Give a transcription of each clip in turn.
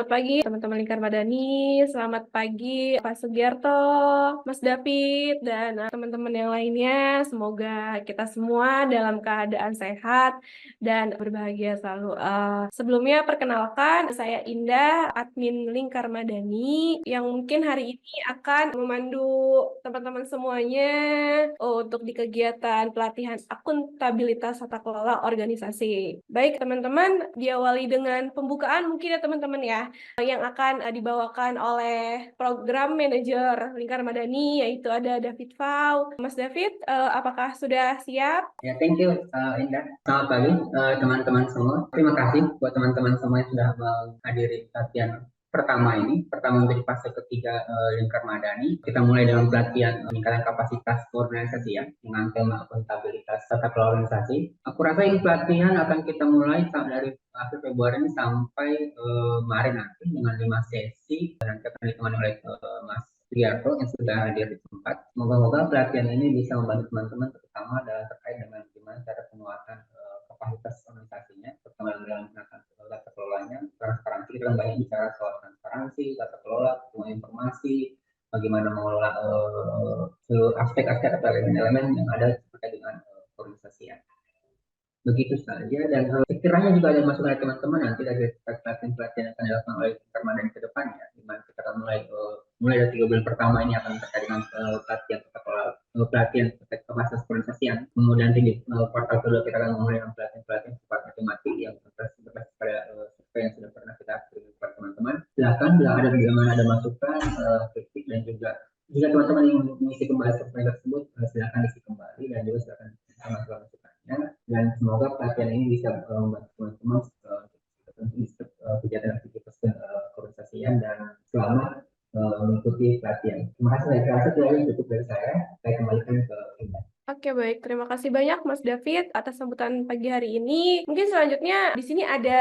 Selamat pagi teman-teman Lingkar Madani, selamat pagi Pak Sugiarto, Mas David, dan teman-teman yang lainnya. Semoga kita semua dalam keadaan sehat dan berbahagia selalu. Sebelumnya perkenalkan, saya Indah, admin Lingkar Madani, yang mungkin hari ini akan memandu teman-teman semuanya untuk di kegiatan pelatihan akuntabilitas tata kelola organisasi. Baik teman-teman, diawali dengan pembukaan mungkin ya teman-teman ya, yang akan dibawakan oleh program manajer Lingkar Madani, yaitu ada David Fau. Mas David, apakah sudah siap? Ya, thank you, Indah. Selamat pagi, teman-teman semua. Terima kasih buat teman-teman semua yang sudah menghadiri latihan pertama ini. Pertama untuk fase ketiga Lingkar Madani. Kita mulai dengan pelatihan peningkatan kapasitas organisasi ya, dengan tema akuntabilitas tata kelola organisasi. Aku rasa ini pelatihan akan kita mulai dari akhir Februari ini sampai Maret nanti dengan 5 sesi dan akan ditemani oleh Mas Triarto yang sudah hadir di tempat. Moga-moga pelatihan ini bisa membantu teman-teman terutama dalam terkait dengan bagaimana cara penguatan kapasitas organisasinya, terutama dalam menggunakan tata kelolanya, transparansi. Kita kan banyak bicara soal transparansi, tata kelola, semua informasi, bagaimana mengelola seluruh aspek-aspek atau elemen-elemen yang ada terkait dengan organisasi ya. Begitu saja dan sekiranya juga ada masukan dari teman-teman nanti dari pelatihan-pelatihan yang akan dilakukan oleh Permadan ke depan ya, di mana kita akan mulai dari 3 bulan pertama ini akan terkait dengan pelatihan terkait kapasitas organisasian. Kemudian di kuartal kedua kita akan mulai dengan pelatihan-pelatihan sifatnya tematik yang berbasis pada survei yang sudah pernah kita berikan kepada teman-teman. Silakan bila ada masukan, kritik dan juga jika teman-teman ingin mengisi kembali survei tersebut, silakan isi kembali dan juga silakan masukan masukannya. Dan semoga pelatihan ini bisa membantu teman-teman kegiatan aktivitas keorganisasian dan selamat mengikuti pelatihan. Terima kasih. Saya rasa itu cukup dari saya. Saya kembalikan ke Indah. Oke, baik. Terima kasih banyak Mas David atas sambutan pagi hari ini. Mungkin selanjutnya di sini ada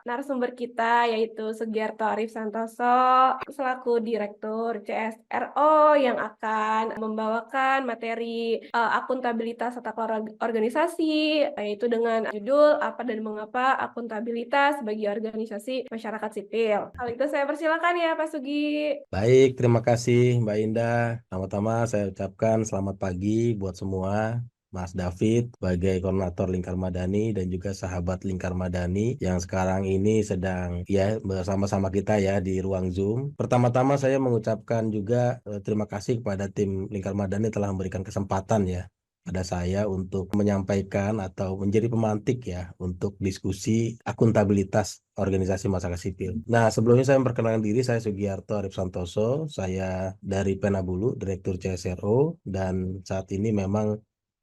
narasumber kita yaitu Sugiarto Arif Santoso selaku Direktur CSRO yang akan membawakan materi akuntabilitas tata kelola organisasi, yaitu dengan judul Apa dan Mengapa Akuntabilitas bagi Organisasi Masyarakat Sipil. Hal itu saya persilakan ya Pak Sugi. Baik, terima kasih Mbak Indah. Pertama saya ucapkan selamat pagi buat semua. Mas David sebagai koordinator Lingkar Madani dan juga sahabat Lingkar Madani yang sekarang ini sedang ya bersama-sama kita ya di ruang Zoom. Pertama-tama saya mengucapkan juga terima kasih kepada tim Lingkar Madani telah memberikan kesempatan ya pada saya untuk menyampaikan atau menjadi pemantik ya untuk diskusi akuntabilitas organisasi masyarakat sipil. Nah, sebelumnya saya memperkenalkan diri, saya Sugiarto Arif Santoso, saya dari Penabulu, Direktur CSRO, dan saat ini memang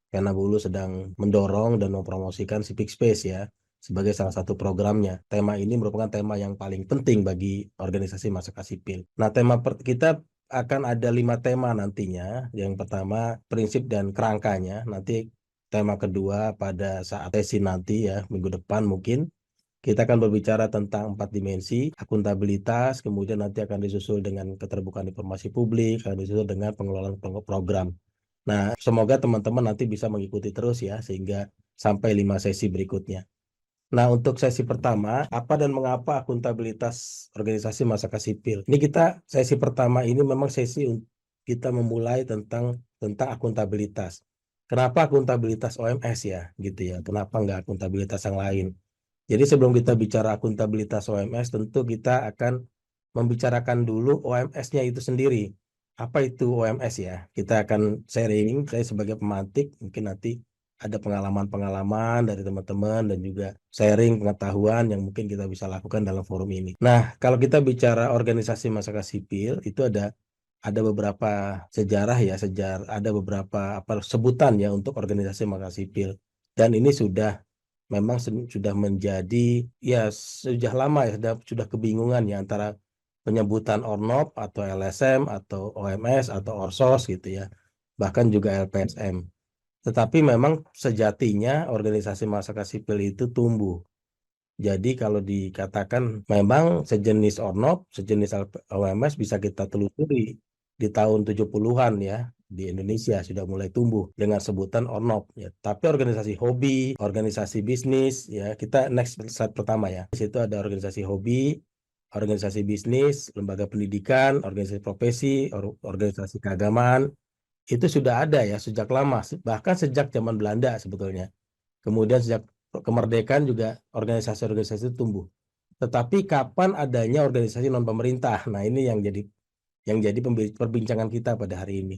Penabulu sedang mendorong dan mempromosikan Civic Space ya, sebagai salah satu programnya. Tema ini merupakan tema yang paling penting bagi organisasi masyarakat sipil. Nah, tema kita akan ada 5 tema nantinya. Yang pertama, prinsip dan kerangkanya. Nanti tema kedua pada saat sesi nanti ya, minggu depan mungkin. Kita akan berbicara tentang 4 dimensi, akuntabilitas, kemudian nanti akan disusul dengan keterbukaan informasi publik, akan disusul dengan pengelolaan program. Nah, semoga teman-teman nanti bisa mengikuti terus ya, sehingga sampai 5 sesi berikutnya. Nah, untuk sesi pertama, apa dan mengapa akuntabilitas organisasi masyarakat sipil? Ini sesi pertama ini memang sesi kita memulai tentang akuntabilitas. Kenapa akuntabilitas OMS ya, gitu ya? Kenapa nggak akuntabilitas yang lain? Jadi sebelum kita bicara akuntabilitas OMS, tentu kita akan membicarakan dulu OMS-nya itu sendiri. Apa itu OMS ya? Kita akan sharing, saya sebagai pemantik, mungkin nanti ada pengalaman-pengalaman dari teman-teman dan juga sharing pengetahuan yang mungkin kita bisa lakukan dalam forum ini. Nah, kalau kita bicara organisasi masyarakat sipil, itu ada beberapa sejarah ya, ada beberapa sebutan ya untuk organisasi masyarakat sipil. Dan ini memang sudah menjadi ya sudah lama ya sudah kebingungan ya antara penyebutan ORNOP atau LSM atau OMS atau ORSOS gitu ya, bahkan juga LPSM. Tetapi memang sejatinya organisasi masyarakat sipil itu tumbuh. Jadi kalau dikatakan memang sejenis ORNOP, sejenis OMS bisa kita telusuri di tahun 70-an ya, di Indonesia sudah mulai tumbuh dengan sebutan ORNOP ya. Tapi organisasi hobi, organisasi bisnis ya, kita next slide pertama ya. Di situ ada organisasi hobi, organisasi bisnis, lembaga pendidikan, organisasi profesi, organisasi keagamaan, itu sudah ada ya sejak lama, bahkan sejak zaman Belanda sebetulnya. Kemudian sejak kemerdekaan juga organisasi-organisasi itu tumbuh. Tetapi kapan adanya organisasi non pemerintah? Nah, ini yang jadi perbincangan kita pada hari ini.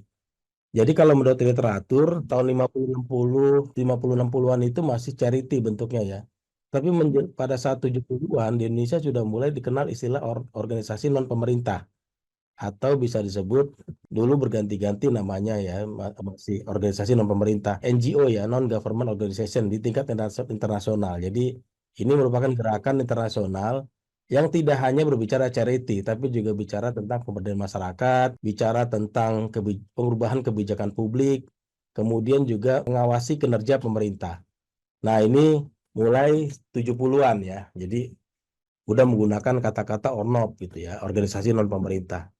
Jadi kalau menurut literatur tahun 50-60an itu masih charity bentuknya ya. Tapi pada saat 70-an di Indonesia sudah mulai dikenal istilah organisasi non pemerintah, atau bisa disebut dulu berganti-ganti namanya ya, masih organisasi non pemerintah, NGO ya, non government organization di tingkat internasional. Jadi ini merupakan gerakan internasional yang tidak hanya berbicara charity, tapi juga bicara tentang pemberdayaan masyarakat, bicara tentang perubahan kebijakan publik, kemudian juga mengawasi kinerja pemerintah. Nah, ini mulai 70-an ya. Jadi udah menggunakan kata-kata ORNOP gitu ya, organisasi non pemerintah.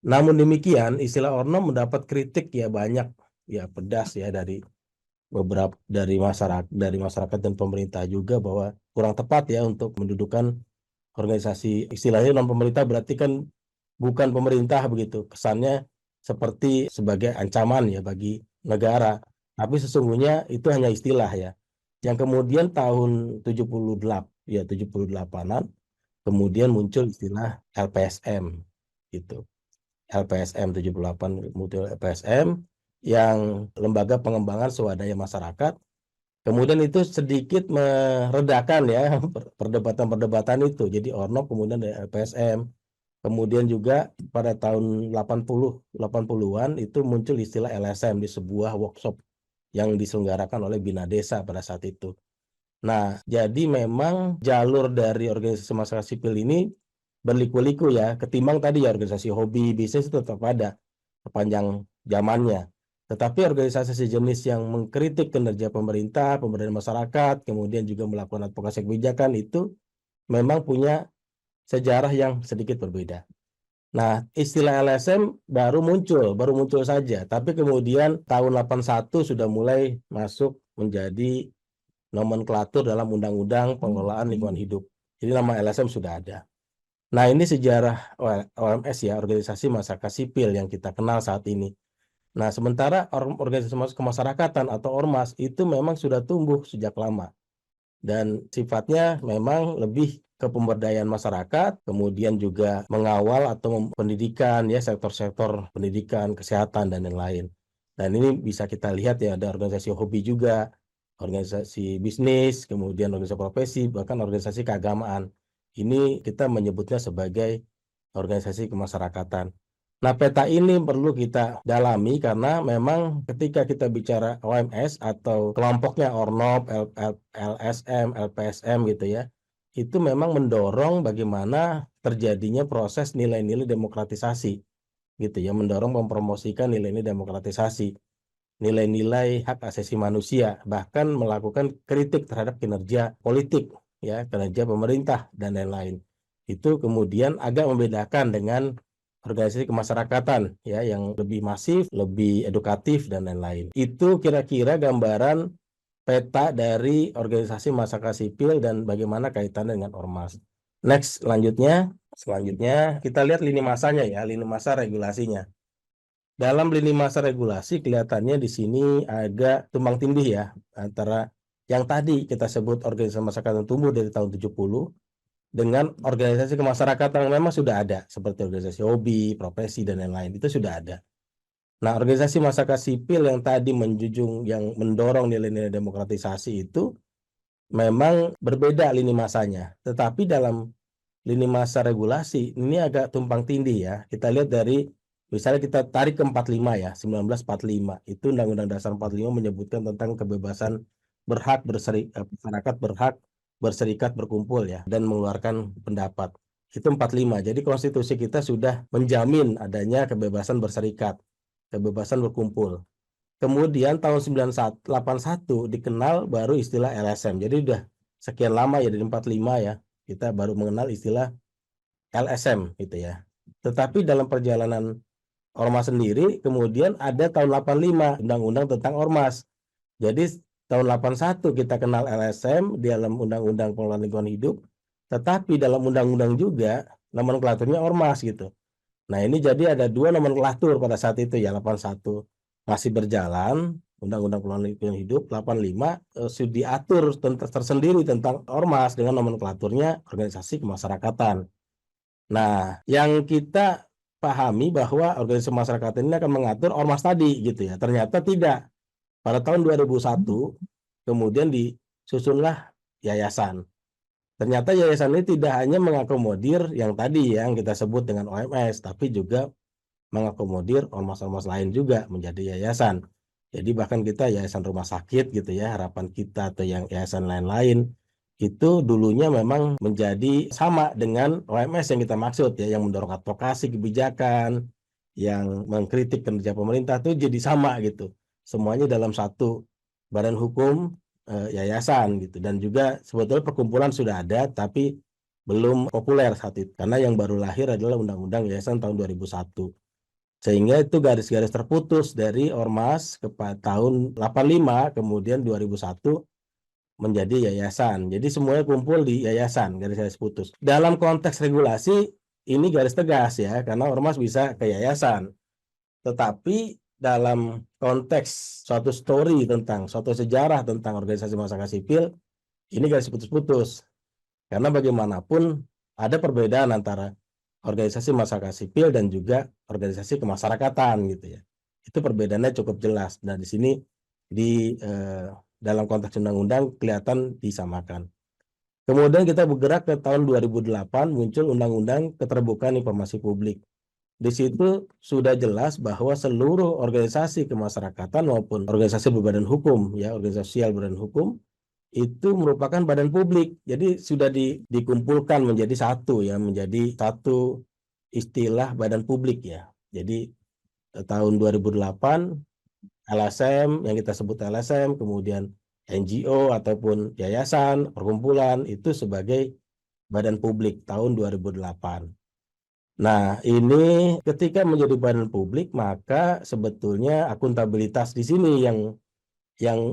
Namun demikian, istilah ORNOP mendapat kritik ya banyak ya, pedas ya, dari masyarakat dan pemerintah juga, bahwa kurang tepat ya untuk mendudukan organisasi, istilahnya non pemerintah berarti kan bukan pemerintah begitu. Kesannya seperti sebagai ancaman ya bagi negara. Tapi sesungguhnya itu hanya istilah ya. Yang kemudian tahun 78-an kemudian muncul istilah LPSM gitu. LPSM 78 muncul LPSM yang lembaga pengembangan swadaya masyarakat. Kemudian itu sedikit meredakan ya perdebatan-perdebatan itu. Jadi ORNOP kemudian dari LPSM. Kemudian juga pada tahun 80-an itu muncul istilah LSM di sebuah workshop yang diselenggarakan oleh Bina Desa pada saat itu. Nah, jadi memang jalur dari organisasi masyarakat sipil ini berliku-liku ya, ketimbang tadi ya organisasi hobi, bisnis itu tetap ada sepanjang zamannya. Tetapi organisasi sejenis yang mengkritik kinerja pemerintah, pemberdayaan masyarakat, kemudian juga melakukan advokasi kebijakan itu memang punya sejarah yang sedikit berbeda. Nah, istilah LSM baru muncul saja, tapi kemudian tahun 81 sudah mulai masuk menjadi nomenklatur dalam Undang-Undang Pengelolaan Lingkungan Hidup. Jadi nama LSM sudah ada. Nah, ini sejarah OMS ya, organisasi masyarakat sipil yang kita kenal saat ini. Nah, sementara organisasi kemasyarakatan atau ormas itu memang sudah tumbuh sejak lama. Dan sifatnya memang lebih ke pemberdayaan masyarakat, kemudian juga mengawal atau pendidikan ya, sektor-sektor pendidikan, kesehatan, dan lain-lain. Dan ini bisa kita lihat ya, ada organisasi hobi juga, organisasi bisnis, kemudian organisasi profesi, bahkan organisasi keagamaan. Ini kita menyebutnya sebagai organisasi kemasyarakatan. Nah, peta ini perlu kita dalami karena memang ketika kita bicara OMS atau kelompoknya ORNOP, LSM, LPSM gitu ya, itu memang mendorong bagaimana terjadinya proses nilai-nilai demokratisasi gitu ya, mendorong mempromosikan nilai-nilai demokratisasi, nilai-nilai hak asasi manusia, bahkan melakukan kritik terhadap kinerja politik ya, kinerja pemerintah dan lain-lain. Itu kemudian agak membedakan dengan organisasi kemasyarakatan ya, yang lebih masif, lebih edukatif, dan lain-lain. Itu kira-kira gambaran peta dari organisasi masyarakat sipil dan bagaimana kaitannya dengan ormas. Next, selanjutnya kita lihat lini masanya ya, lini masa regulasinya. Dalam lini masa regulasi kelihatannya di sini agak tumpang tindih ya, antara yang tadi kita sebut organisasi masyarakat yang tumbuh dari tahun 70 dengan organisasi kemasyarakatan yang memang sudah ada, seperti organisasi hobi, profesi, dan lain-lain, itu sudah ada. Nah, organisasi masyarakat sipil yang tadi menjunjung, yang mendorong nilai-nilai demokratisasi itu memang berbeda lini masanya. Tetapi dalam lini masa regulasi, ini agak tumpang tindih ya. Kita lihat dari, misalnya kita tarik ke 45 ya, 1945. Itu Undang-Undang Dasar 45 menyebutkan tentang kebebasan masyarakat berhak berserikat, berkumpul ya, dan mengeluarkan pendapat. Itu 45. Jadi konstitusi kita sudah menjamin adanya kebebasan berserikat, kebebasan berkumpul. Kemudian tahun 1981 dikenal baru istilah LSM. Jadi udah sekian lama ya, dari 45 ya, kita baru mengenal istilah LSM gitu ya. Tetapi dalam perjalanan ormas sendiri, kemudian ada tahun 85 Undang-Undang tentang Ormas. Jadi tahun 81 kita kenal LSM di dalam Undang-Undang Pengelolaan Lingkungan Hidup, tetapi dalam undang-undang juga nomenklaturnya ormas gitu. Nah, ini jadi ada 2 nomenklatur pada saat itu ya, 81 masih berjalan, Undang-Undang Perubahan Lingkungan Hidup, 85 sudah diatur tersendiri tentang ormas dengan nomenklaturnya organisasi kemasyarakatan. Nah, yang kita pahami bahwa organisasi kemasyarakatan ini akan mengatur ormas tadi gitu ya. Ternyata tidak. Pada tahun 2001 kemudian disusunlah yayasan. Ternyata yayasan ini tidak hanya mengakomodir yang tadi yang kita sebut dengan OMS, tapi juga mengakomodir ormas-ormas lain juga menjadi yayasan. Jadi bahkan kita yayasan rumah sakit gitu ya, harapan kita atau yang yayasan lain-lain itu dulunya memang menjadi sama dengan OMS yang kita maksud ya, yang mendorong advokasi kebijakan, yang mengkritik kinerja pemerintah itu jadi sama gitu. Semuanya dalam satu badan hukum yayasan gitu, dan juga sebetulnya perkumpulan sudah ada tapi belum populer saat itu karena yang baru lahir adalah Undang-Undang Yayasan tahun 2001. Sehingga itu garis-garis terputus dari ormas kepada tahun 85 kemudian 2001 menjadi yayasan. Jadi semuanya kumpul di yayasan, garis-garis putus. Dalam konteks regulasi ini garis tegas ya, karena ormas bisa ke yayasan. Tetapi dalam konteks suatu story tentang suatu sejarah tentang organisasi masyarakat sipil, ini garis putus-putus. Karena bagaimanapun ada perbedaan antara organisasi masyarakat sipil dan juga organisasi kemasyarakatan gitu ya. Itu perbedaannya cukup jelas. Nah, di sini di dalam konteks undang-undang kelihatan disamakan. Kemudian kita bergerak ke tahun 2008 muncul Undang-Undang Keterbukaan Informasi Publik. Di situ sudah jelas bahwa seluruh organisasi kemasyarakatan maupun organisasi berbadan hukum ya, organisasi sosial berbadan hukum itu merupakan badan publik. Jadi sudah dikumpulkan menjadi satu ya, menjadi satu istilah badan publik ya. Jadi tahun 2008 LSM yang kita sebut LSM, kemudian NGO ataupun yayasan, perkumpulan itu sebagai badan publik tahun 2008. Nah, ini ketika menjadi badan publik maka sebetulnya akuntabilitas di sini yang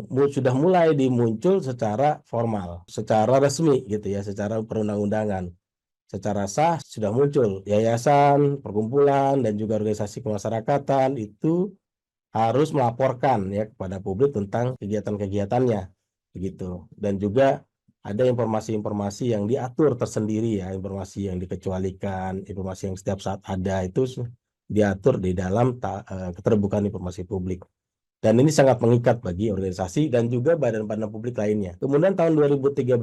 sudah mulai dimuncul secara formal, secara resmi gitu ya, secara perundang-undangan. Secara sah sudah muncul yayasan, perkumpulan dan juga organisasi kemasyarakatan itu harus melaporkan ya kepada publik tentang kegiatan-kegiatannya begitu. Dan juga ada informasi-informasi yang diatur tersendiri ya, informasi yang dikecualikan, informasi yang setiap saat ada itu diatur di dalam keterbukaan informasi publik. Dan ini sangat mengikat bagi organisasi dan juga badan-badan publik lainnya. Kemudian tahun 2013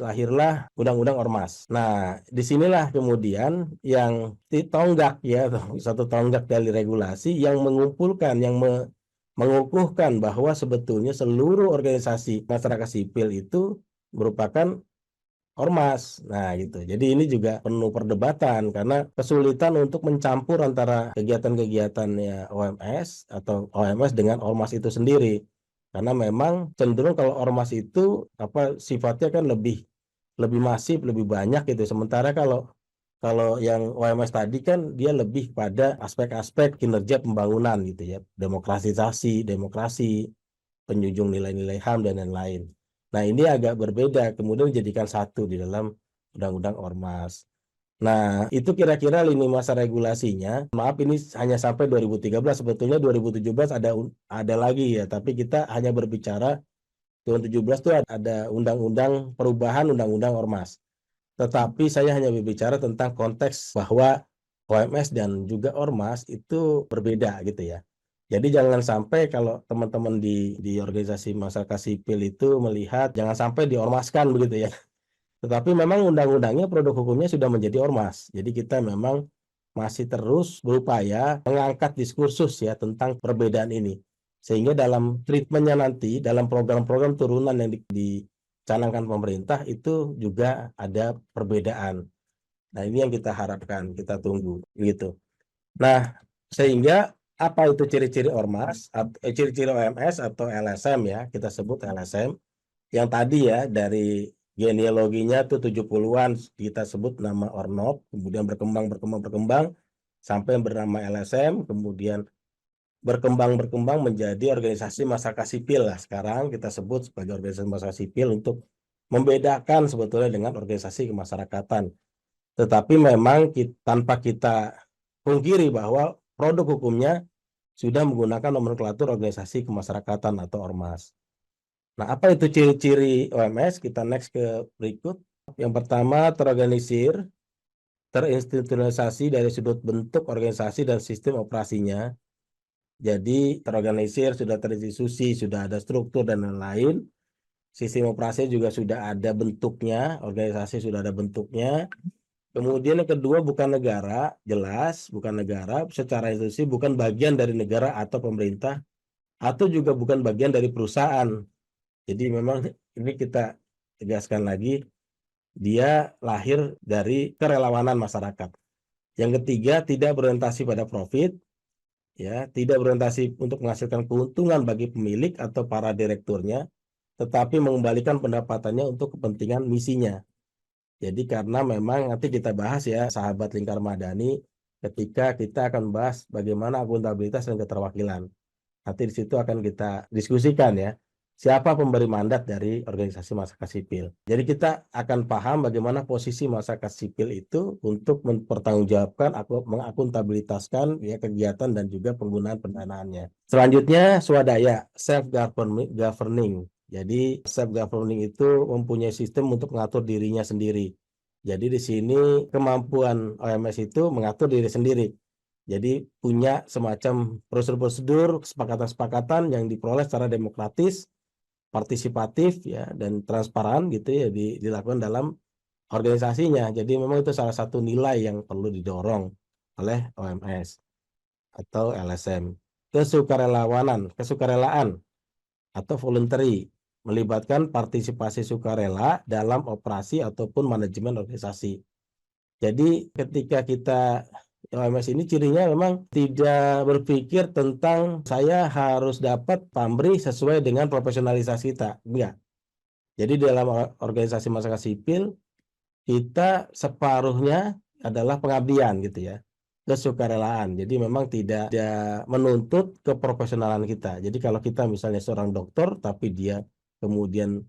lahirlah Undang-Undang Ormas. Nah, disinilah kemudian yang tonggak ya, satu tonggak dari regulasi yang mengumpulkan, yang mengukuhkan bahwa sebetulnya seluruh organisasi masyarakat sipil itu merupakan ormas. Nah, gitu. Jadi ini juga penuh perdebatan karena kesulitan untuk mencampur antara kegiatan-kegiatannya OMS atau OMS dengan ormas itu sendiri. Karena memang cenderung kalau ormas itu sifatnya kan lebih masif, lebih banyak gitu. Sementara kalau kalau yang OMS tadi kan dia lebih pada aspek-aspek kinerja pembangunan gitu ya. Demokrasi, penjunjung nilai-nilai HAM dan lain-lain. Nah, ini agak berbeda, kemudian dijadikan satu di dalam Undang-Undang Ormas. Nah, itu kira-kira lini masa regulasinya. Maaf, ini hanya sampai 2013, sebetulnya 2017 ada lagi ya, tapi kita hanya berbicara 2017 itu ada Undang-Undang Perubahan Undang-Undang Ormas. Tetapi saya hanya berbicara tentang konteks bahwa OMS dan juga Ormas itu berbeda gitu ya. Jadi jangan sampai kalau teman-teman di organisasi masyarakat sipil itu melihat jangan sampai diormaskan begitu ya. Tetapi memang undang-undangnya produk hukumnya sudah menjadi ormas. Jadi kita memang masih terus berupaya mengangkat diskursus ya tentang perbedaan ini. Sehingga dalam treatmentnya nanti, dalam program-program turunan yang dicanangkan pemerintah itu juga ada perbedaan. Nah, ini yang kita harapkan, kita tunggu gitu. Nah, sehingga apa itu ciri-ciri ormas, ciri-ciri OMS atau LSM ya, kita sebut LSM. Yang tadi ya, dari genealoginya tuh 70-an kita sebut nama Ornop, kemudian berkembang sampai bernama LSM, kemudian berkembang menjadi organisasi masyarakat sipil lah. Sekarang kita sebut sebagai organisasi masyarakat sipil untuk membedakan sebetulnya dengan organisasi kemasyarakatan. Tetapi memang tanpa kita pungkiri bahwa produk hukumnya sudah menggunakan nomenklatur organisasi kemasyarakatan atau ormas. Nah, apa itu ciri-ciri OMS? Kita next ke berikut. Yang pertama, terorganisir, terinstitusionalisasi dari sudut bentuk organisasi dan sistem operasinya. Jadi terorganisir, sudah terinstitusi, sudah ada struktur dan lain-lain. Sistem operasi juga sudah ada bentuknya, organisasi sudah ada bentuknya. Kemudian yang kedua, bukan negara, jelas bukan negara, secara institusi bukan bagian dari negara atau pemerintah, atau juga bukan bagian dari perusahaan. Jadi memang ini kita tegaskan lagi, dia lahir dari kerelawanan masyarakat. Yang ketiga, tidak berorientasi pada profit, ya, tidak berorientasi untuk menghasilkan keuntungan bagi pemilik atau para direkturnya, tetapi mengembalikan pendapatannya untuk kepentingan misinya. Jadi karena memang nanti kita bahas ya, sahabat Lingkar Madani, ketika kita akan bahas bagaimana akuntabilitas dan keterwakilan. Nanti di situ akan kita diskusikan ya, siapa pemberi mandat dari organisasi masyarakat sipil. Jadi kita akan paham bagaimana posisi masyarakat sipil itu untuk mempertanggungjawabkan, mengakuntabilitaskan ya kegiatan dan juga penggunaan pendanaannya. Selanjutnya swadaya, self governing. Jadi self governing itu mempunyai sistem untuk mengatur dirinya sendiri. Jadi di sini kemampuan OMS itu mengatur diri sendiri. Jadi punya semacam prosedur-prosedur, kesepakatan-kesepakatan yang diperoleh secara demokratis, partisipatif ya, dan transparan gitu ya, dilakukan dalam organisasinya. Jadi memang itu salah satu nilai yang perlu didorong oleh OMS atau LSM. Kesukarelaan atau voluntary, melibatkan partisipasi sukarela dalam operasi ataupun manajemen organisasi. Jadi ketika kita OMS ini cirinya memang tidak berpikir tentang saya harus dapat pamrih sesuai dengan profesionalitas kita. Enggak. Jadi dalam organisasi masyarakat sipil, kita separuhnya adalah pengabdian gitu ya, kesukarelaan. Jadi memang tidak menuntut keprofesionalan kita. Jadi kalau kita misalnya seorang dokter, tapi dia kemudian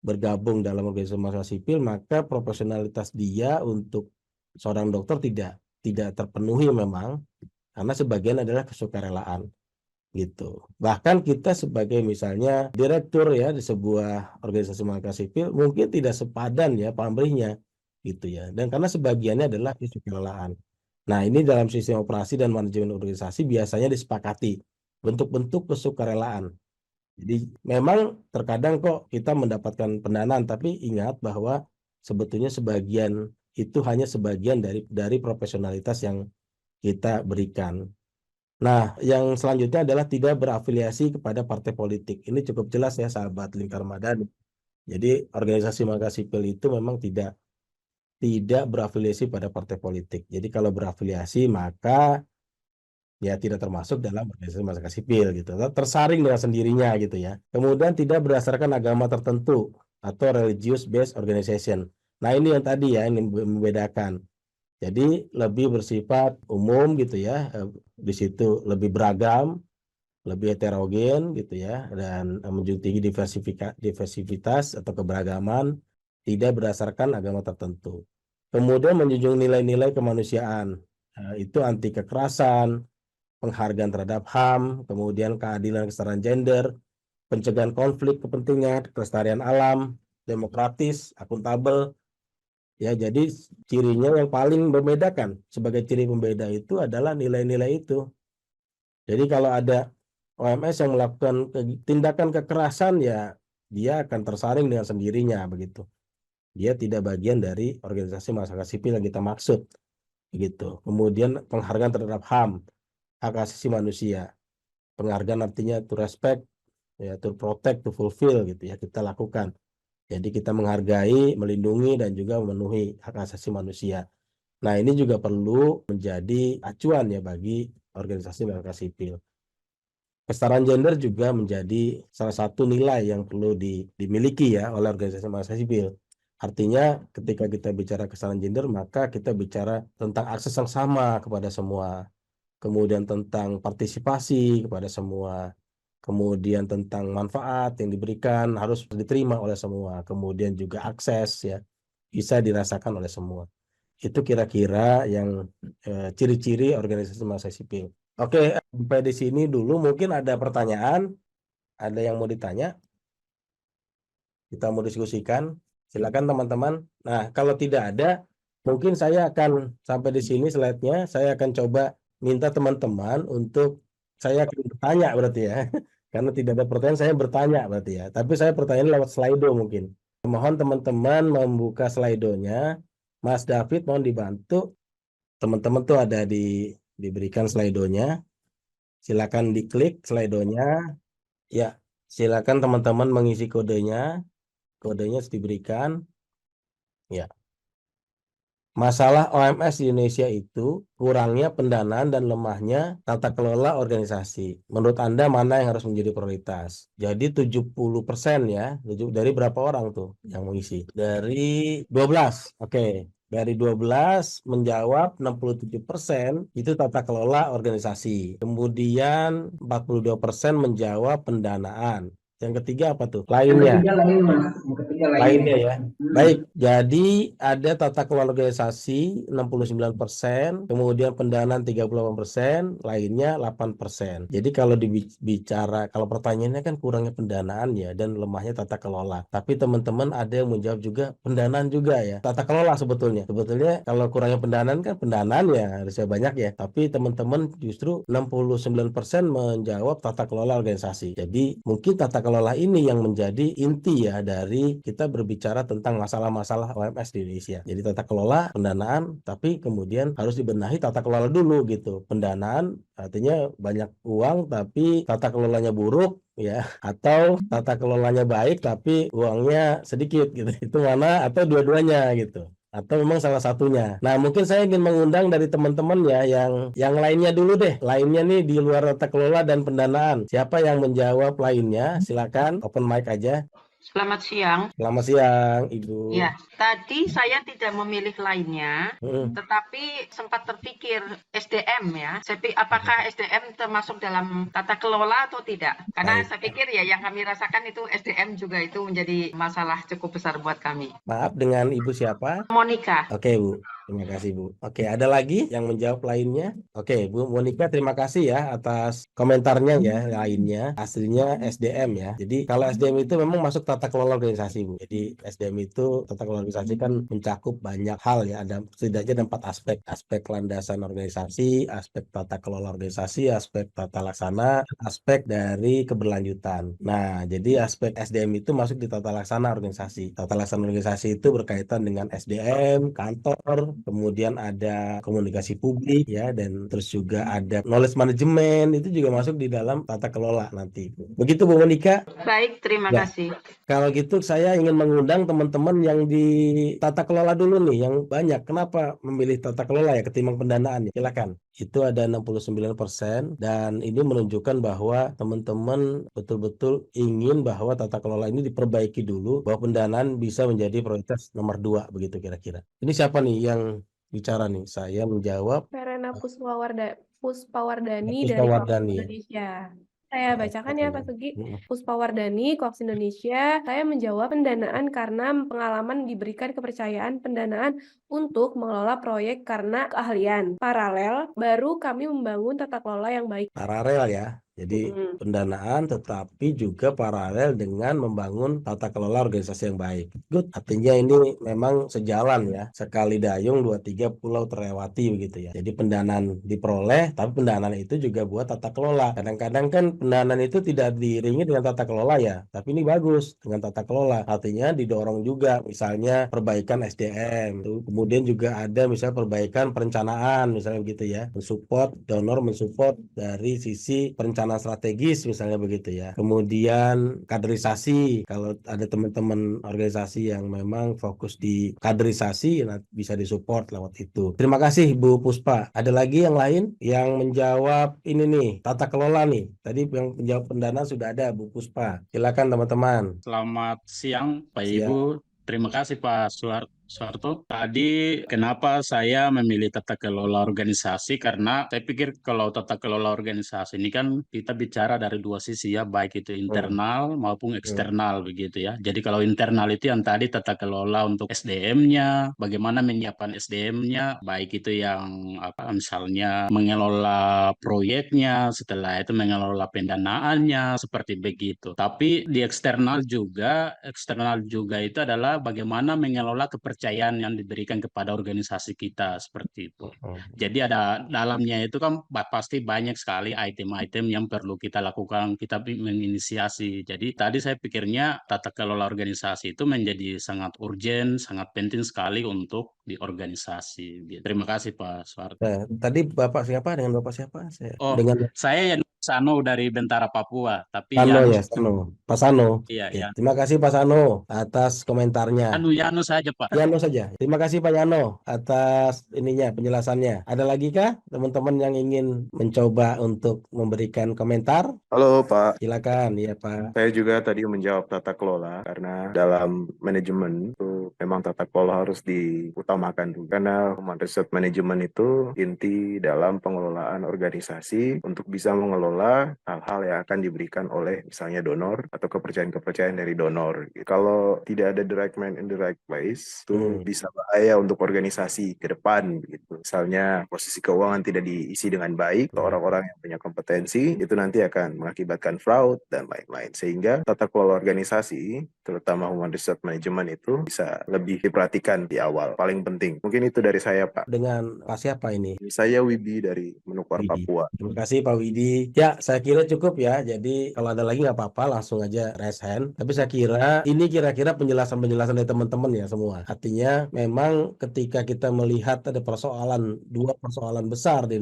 bergabung dalam organisasi masyarakat sipil, maka profesionalitas dia untuk seorang dokter tidak terpenuhi memang, karena sebagian adalah kesukarelaan gitu. Bahkan kita sebagai misalnya direktur ya di sebuah organisasi masyarakat sipil mungkin tidak sepadan ya pamrihnya gitu ya. Dan karena sebagiannya adalah kesukarelaan. Nah, ini dalam sistem operasi dan manajemen organisasi biasanya disepakati bentuk-bentuk kesukarelaan. Jadi memang terkadang kok kita mendapatkan pendanaan, tapi ingat bahwa sebetulnya sebagian itu hanya sebagian dari profesionalitas yang kita berikan. Nah, yang selanjutnya adalah tidak berafiliasi kepada partai politik. Ini cukup jelas ya, sahabat Lingkar Madani. Jadi organisasi masyarakat sipil itu memang tidak berafiliasi pada partai politik. Jadi kalau berafiliasi maka ya tidak termasuk dalam organisasi masyarakat sipil gitu. Tersaring dengan sendirinya gitu ya. Kemudian tidak berdasarkan agama tertentu atau religious based organization. Nah, ini yang tadi ya yang membedakan. Jadi lebih bersifat umum gitu ya. Di situ lebih beragam, lebih heterogen gitu ya, dan menjunjung tinggi diversitas atau keberagaman, tidak berdasarkan agama tertentu. Kemudian menjunjung nilai-nilai kemanusiaan. Itu anti kekerasan, penghargaan terhadap HAM, kemudian keadilan kesetaraan gender, pencegahan konflik kepentingan, kelestarian alam, demokratis, akuntabel. Ya, jadi cirinya yang paling membedakan sebagai ciri pembeda itu adalah nilai-nilai itu. Jadi kalau ada OMS yang melakukan tindakan kekerasan, ya dia akan tersaring dengan sendirinya begitu. Dia tidak bagian dari organisasi masyarakat sipil yang kita maksud begitu. Kemudian penghargaan terhadap HAM, hak asasi manusia. Penghargaan artinya to respect, ya, to protect, to fulfill gitu ya, kita lakukan. Jadi kita menghargai, melindungi, dan juga memenuhi hak asasi manusia. Nah, ini juga perlu menjadi acuan ya bagi organisasi masyarakat sipil. Kesetaraan gender juga menjadi salah satu nilai yang perlu dimiliki ya oleh organisasi masyarakat sipil. Artinya ketika kita bicara kesetaraan gender, maka kita bicara tentang akses yang sama kepada semua. Kemudian tentang partisipasi kepada semua, kemudian tentang manfaat yang diberikan harus diterima oleh semua, kemudian juga akses ya bisa dirasakan oleh semua. Itu kira-kira yang ciri-ciri organisasi masyarakat sipil. Oke, sampai di sini dulu. Mungkin ada pertanyaan, ada yang mau ditanya, kita mau diskusikan. Silakan teman-teman. Nah, kalau tidak ada, mungkin saya akan sampai di sini slide-nya. Saya akan coba minta teman-teman untuk saya akan bertanya berarti ya. Karena tidak ada pertanyaan, saya bertanya berarti ya. Tapi saya pertanyaan lewat Slido mungkin. Mohon teman-teman membuka Slido-nya. Mas David mohon dibantu. Teman-teman tuh ada diberikan Slido-nya. Silakan diklik Slido-nya. Ya, silakan teman-teman mengisi kodenya. Kodenya harus diberikan. Ya. Masalah OMS di Indonesia itu kurangnya pendanaan dan lemahnya tata kelola organisasi. Menurut Anda mana yang harus menjadi prioritas? Jadi 70% ya. Dari berapa orang tuh yang mengisi? Dari 12. Oke. Dari 12 menjawab 67% itu tata kelola organisasi. Kemudian 42% menjawab pendanaan. Yang ketiga apa tuh? Yang Lainnya. ketiga lain, Mas. Yang ketiga lainnya. Lainnya ya. Baik, jadi ada tata kelola organisasi 69%, kemudian pendanaan 38%, lainnya 8%. Jadi kalau dibicara, kalau pertanyaannya kan kurangnya pendanaan ya dan lemahnya tata kelola. Tapi teman-teman ada yang menjawab juga pendanaan juga ya. Tata kelola sebetulnya. Sebetulnya kalau kurangnya pendanaan kan pendanaan ya harusnya banyak ya. Tapi teman-teman justru 69% menjawab tata kelola organisasi. Jadi mungkin tata kelola ini yang menjadi inti ya dari kita berbicara tentang masalah-masalah OMS di Indonesia. Jadi tata kelola, pendanaan, tapi kemudian harus dibenahi tata kelola dulu gitu. Pendanaan artinya banyak uang tapi tata kelolanya buruk ya, atau tata kelolanya baik tapi uangnya sedikit gitu. Itu mana atau dua-duanya gitu. Atau memang salah satunya. Nah, mungkin saya ingin mengundang dari teman-teman ya yang lainnya dulu deh. Lainnya nih di luar tata kelola dan pendanaan. Siapa yang menjawab lainnya? Silakan open mic aja. Selamat siang. Selamat siang, Ibu. Ya, tadi saya tidak memilih lainnya, tetapi sempat terpikir SDM ya. Apakah SDM termasuk dalam tata kelola atau tidak? Karena Baik. saya pikir ya yang kami rasakan itu SDM juga itu menjadi masalah cukup besar buat kami. Maaf, dengan Ibu siapa? Monica. Oke, Bu. Terima kasih, Bu. Oke, ada lagi yang menjawab lainnya? Oke, Bu Monica, terima kasih ya atas komentarnya ya lainnya. Aslinya SDM ya. Jadi kalau SDM itu memang masuk tata kelola organisasi, Bu. Jadi SDM itu tata kelola organisasi kan mencakup banyak hal ya. Ada setidaknya ada 4 aspek. Aspek landasan organisasi, aspek tata kelola organisasi, aspek tata laksana, aspek dari keberlanjutan. Nah, jadi aspek SDM itu masuk di tata laksana organisasi. Tata laksana organisasi itu berkaitan dengan SDM, kantor, kemudian ada komunikasi publik ya, dan terus juga ada knowledge management, itu juga masuk di dalam tata kelola nanti. Begitu Bu Monika? Baik, terima Ya. kasih. Kalau gitu saya ingin mengundang teman-teman yang di tata kelola dulu nih, yang banyak. Kenapa memilih tata kelola ya ketimbang pendanaan? Silakan. Itu ada 69% dan ini menunjukkan bahwa teman-teman betul-betul ingin bahwa tata kelola ini diperbaiki dulu, bahwa pendanaan bisa menjadi prioritas nomor 2 begitu kira-kira. Ini siapa nih yang bicara nih? Saya menjawab Verena Puspawardani dari Puspawardani. Indonesia. Saya bacakan ya Pak Sugi. Mm-mm. Puspawardani, Covax Indonesia. Saya menjawab pendanaan karena pengalaman diberikan kepercayaan pendanaan untuk mengelola proyek karena keahlian. Paralel, baru kami membangun tata kelola yang baik. Paralel ya. Jadi pendanaan tetapi juga paralel dengan membangun tata kelola organisasi yang baik. Good. Artinya ini memang sejalan ya. Sekali dayung 2-3 pulau terlewati begitu ya. Jadi pendanaan diperoleh tapi pendanaan itu juga buat tata kelola. Kadang-kadang kan pendanaan itu tidak diiringi dengan tata kelola ya. Tapi ini bagus dengan tata kelola. Artinya didorong juga misalnya perbaikan SDM. Kemudian juga ada misalnya perbaikan perencanaan misalnya begitu ya. Mensupport, donor mensupport dari sisi perencanaan strategis misalnya begitu ya. Kemudian kaderisasi, kalau ada teman-teman organisasi yang memang fokus di kaderisasi bisa disupport lewat itu. Terima kasih Bu Puspa. Ada lagi yang lain yang menjawab ini nih, tata kelola nih. Tadi yang menjawab pendanaan sudah ada Bu Puspa. Silakan teman-teman. Selamat siang Pak Siang. Ibu. Terima kasih Pak Soeharto, tadi kenapa saya memilih tata kelola organisasi? Karena saya pikir kalau tata kelola organisasi ini kan kita bicara dari dua sisi ya, baik itu internal maupun eksternal begitu ya. Jadi kalau internal itu yang tadi tata kelola untuk SDM-nya, bagaimana menyiapkan SDM-nya, baik itu yang apa misalnya mengelola proyeknya, setelah itu mengelola pendanaannya seperti begitu. Tapi di eksternal juga itu adalah bagaimana mengelola kepercayaan yang diberikan kepada organisasi kita seperti itu. Jadi ada dalamnya itu kan pasti banyak sekali item-item yang perlu kita lakukan, kita menginisiasi. Jadi tadi saya pikirnya tata kelola organisasi itu menjadi sangat urgent, sangat penting sekali untuk di organisasi. Terima kasih Pak Soeharto. Nah, tadi Bapak siapa dengan Bapak siapa? Oh, Dengan saya Yanus Sano dari Bentara Papua, tapi Sano ya, Yanus, Sano. Pak Sano. iya Ya, ya. terima kasih Pak Sano atas komentarnya. Yanus saja Pak. Yano saja. Terima kasih Pak Yano atas ininya penjelasannya. Ada lagi kah teman-teman yang ingin mencoba untuk memberikan komentar? Halo Pak, Silakan, ya Pak. saya juga tadi menjawab tata kelola karena dalam manajemen itu memang tata kelola harus diutamakan dulu. Karena human resource management itu inti dalam pengelolaan organisasi untuk bisa mengelola hal-hal yang akan diberikan oleh misalnya donor atau kepercayaan-kepercayaan dari donor. Kalau tidak ada the right man in the right place, itu bisa bahaya untuk organisasi ke depan gitu. Misalnya posisi keuangan tidak diisi dengan baik atau orang-orang yang punya kompetensi, itu nanti akan mengakibatkan fraud dan lain-lain. Sehingga tata kelola organisasi, terutama human resource management itu bisa lebih diperhatikan di awal. Paling penting. Mungkin itu dari saya, Pak. Dengan Pak siapa ini? Saya Wibi dari Manokwari, Papua. Terima kasih Pak Widi. Ya, saya kira cukup ya. Jadi kalau ada lagi nggak apa-apa, langsung aja raise hand. Tapi saya kira ini kira-kira penjelasan-penjelasan dari teman-teman ya semua. Artinya memang ketika kita melihat ada dua persoalan besar di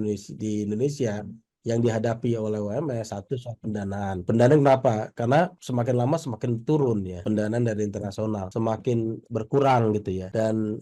Indonesia yang dihadapi oleh UMS. Satu soal pendanaan. Pendanaan kenapa? Karena semakin lama semakin turun ya pendanaan dari internasional, semakin berkurang gitu ya. Dan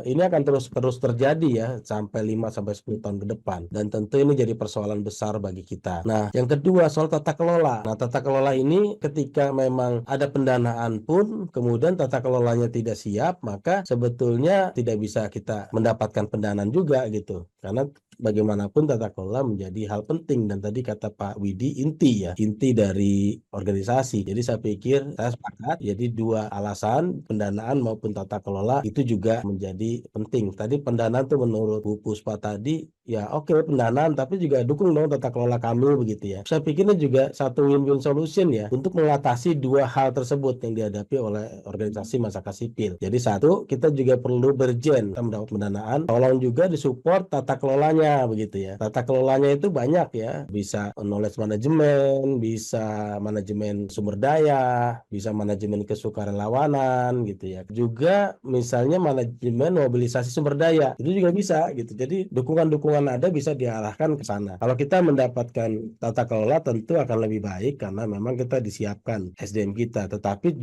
ini akan terus terjadi ya sampai 5-10 tahun ke depan. Dan tentu ini jadi persoalan besar bagi kita. Nah, yang kedua soal tata kelola. Nah, tata kelola ini ketika memang ada pendanaan pun kemudian tata kelolanya tidak siap, maka sebetulnya tidak bisa kita mendapatkan pendanaan juga gitu. Karena bagaimanapun tata kelola menjadi hal penting, dan tadi kata Pak Widi inti dari organisasi. Jadi saya pikir saya sepakat. Jadi dua alasan, pendanaan maupun tata kelola itu juga menjadi penting. Tadi pendanaan tuh menurut Bu Puspa tadi ya oke, pendanaan tapi juga dukung dong tata kelola kami begitu ya. Saya pikirnya juga satu win-win solution ya untuk mengatasi dua hal tersebut yang dihadapi oleh organisasi masyarakat sipil. Jadi satu, kita juga perlu berjen kita mendapat pendanaan, tolong juga disupport tata kelolanya begitu ya. Tata kelolanya itu banyak ya, bisa knowledge management, bisa manajemen sumber daya, bisa manajemen kesukarelawanan gitu ya. Juga misalnya manajemen mobilisasi sumber daya, itu juga bisa gitu. Jadi dukungan-dukungan ada bisa diarahkan ke sana. Kalau kita mendapatkan tata kelola tentu akan lebih baik karena memang kita disiapkan SDM kita, tapi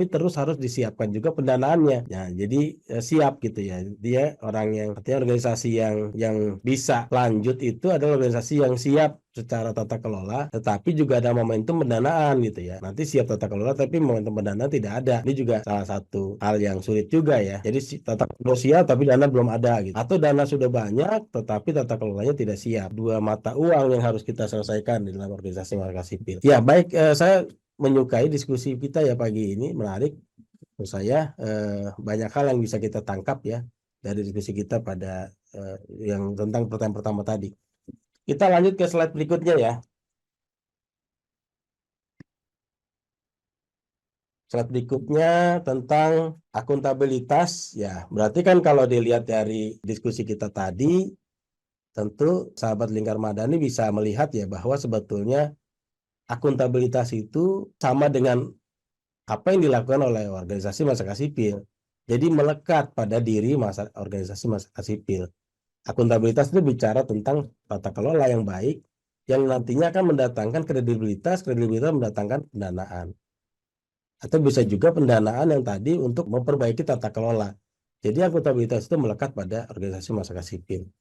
terus harus disiapkan juga pendanaannya. Nah, jadi siap gitu ya. Dia artinya organisasi yang bisa lanjut itu adalah organisasi yang siap secara tata kelola, tetapi juga ada momentum pendanaan gitu ya. Nanti siap tata kelola tapi momentum pendanaan tidak ada. Ini juga salah satu hal yang sulit juga ya. Jadi tata kelola siap tapi dana belum ada gitu. Atau dana sudah banyak tetapi tata kelolanya tidak siap. Dua mata uang yang harus kita selesaikan di dalam organisasi masyarakat sipil. Ya, baik, saya menyukai diskusi kita ya pagi ini, menarik. Menurut saya banyak hal yang bisa kita tangkap ya dari diskusi kita pada yang tentang pertanyaan pertama tadi. Kita lanjut ke slide berikutnya ya. Slide berikutnya tentang akuntabilitas ya. Berarti kan kalau dilihat dari diskusi kita tadi, tentu sahabat Lingkar Madani bisa melihat ya bahwa sebetulnya akuntabilitas itu sama dengan apa yang dilakukan oleh organisasi masyarakat sipil. Jadi melekat pada diri organisasi masyarakat sipil. Akuntabilitas itu bicara tentang tata kelola yang baik, yang nantinya akan mendatangkan kredibilitas mendatangkan pendanaan. Atau bisa juga pendanaan yang tadi untuk memperbaiki tata kelola. Jadi akuntabilitas itu melekat pada organisasi masyarakat sipil.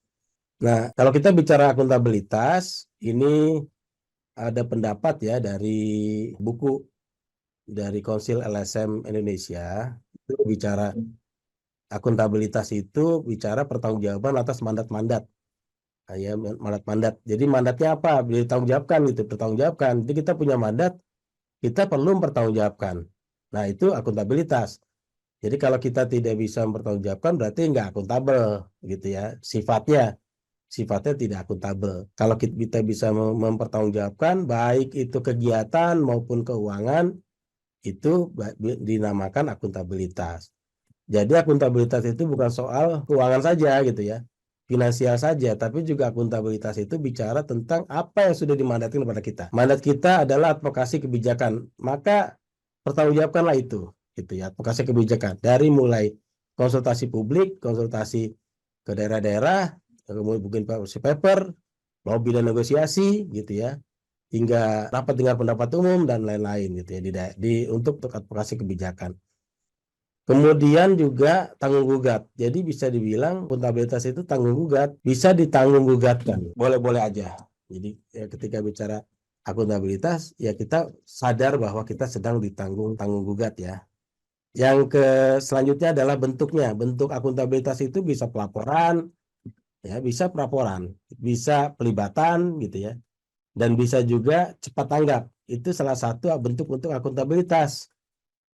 Nah, kalau kita bicara akuntabilitas, ini ada pendapat ya dari buku dari Konsil LSM Indonesia, itu bicara akuntabilitas itu bicara pertanggungjawaban atas mandat-mandat. Ya, mandat-mandat. Jadi mandatnya apa? Ditanggungjawabkan gitu, pertanggungjawabkan. Jadi kita punya mandat, kita perlu mempertanggungjawabkan. Nah, itu akuntabilitas. Jadi kalau kita tidak bisa mempertanggungjawabkan berarti nggak akuntabel gitu ya. Sifatnya tidak akuntabel. Kalau kita bisa mempertanggungjawabkan baik itu kegiatan maupun keuangan, itu dinamakan akuntabilitas. Jadi akuntabilitas itu bukan soal keuangan saja gitu ya, finansial saja, tapi juga akuntabilitas itu bicara tentang apa yang sudah dimandatkan kepada kita. Mandat kita adalah advokasi kebijakan, maka pertanggungjawabkanlah itu, gitu ya, advokasi kebijakan dari mulai konsultasi publik, konsultasi ke daerah-daerah, kemudian bikin policy paper, lobby dan negosiasi, gitu ya, hingga rapat dengar pendapat umum dan lain-lain, gitu ya, untuk advokasi kebijakan. Kemudian juga tanggung gugat. Jadi bisa dibilang akuntabilitas itu tanggung gugat, bisa ditanggung gugatkan. Boleh-boleh aja. Jadi ya, ketika bicara akuntabilitas, ya kita sadar bahwa kita sedang ditanggung gugat ya. Yang selanjutnya adalah bentuknya. Bentuk akuntabilitas itu bisa pelaporan, ya bisa pelaporan, bisa pelibatan gitu ya, dan bisa juga cepat tanggap. Itu salah satu bentuk akuntabilitas.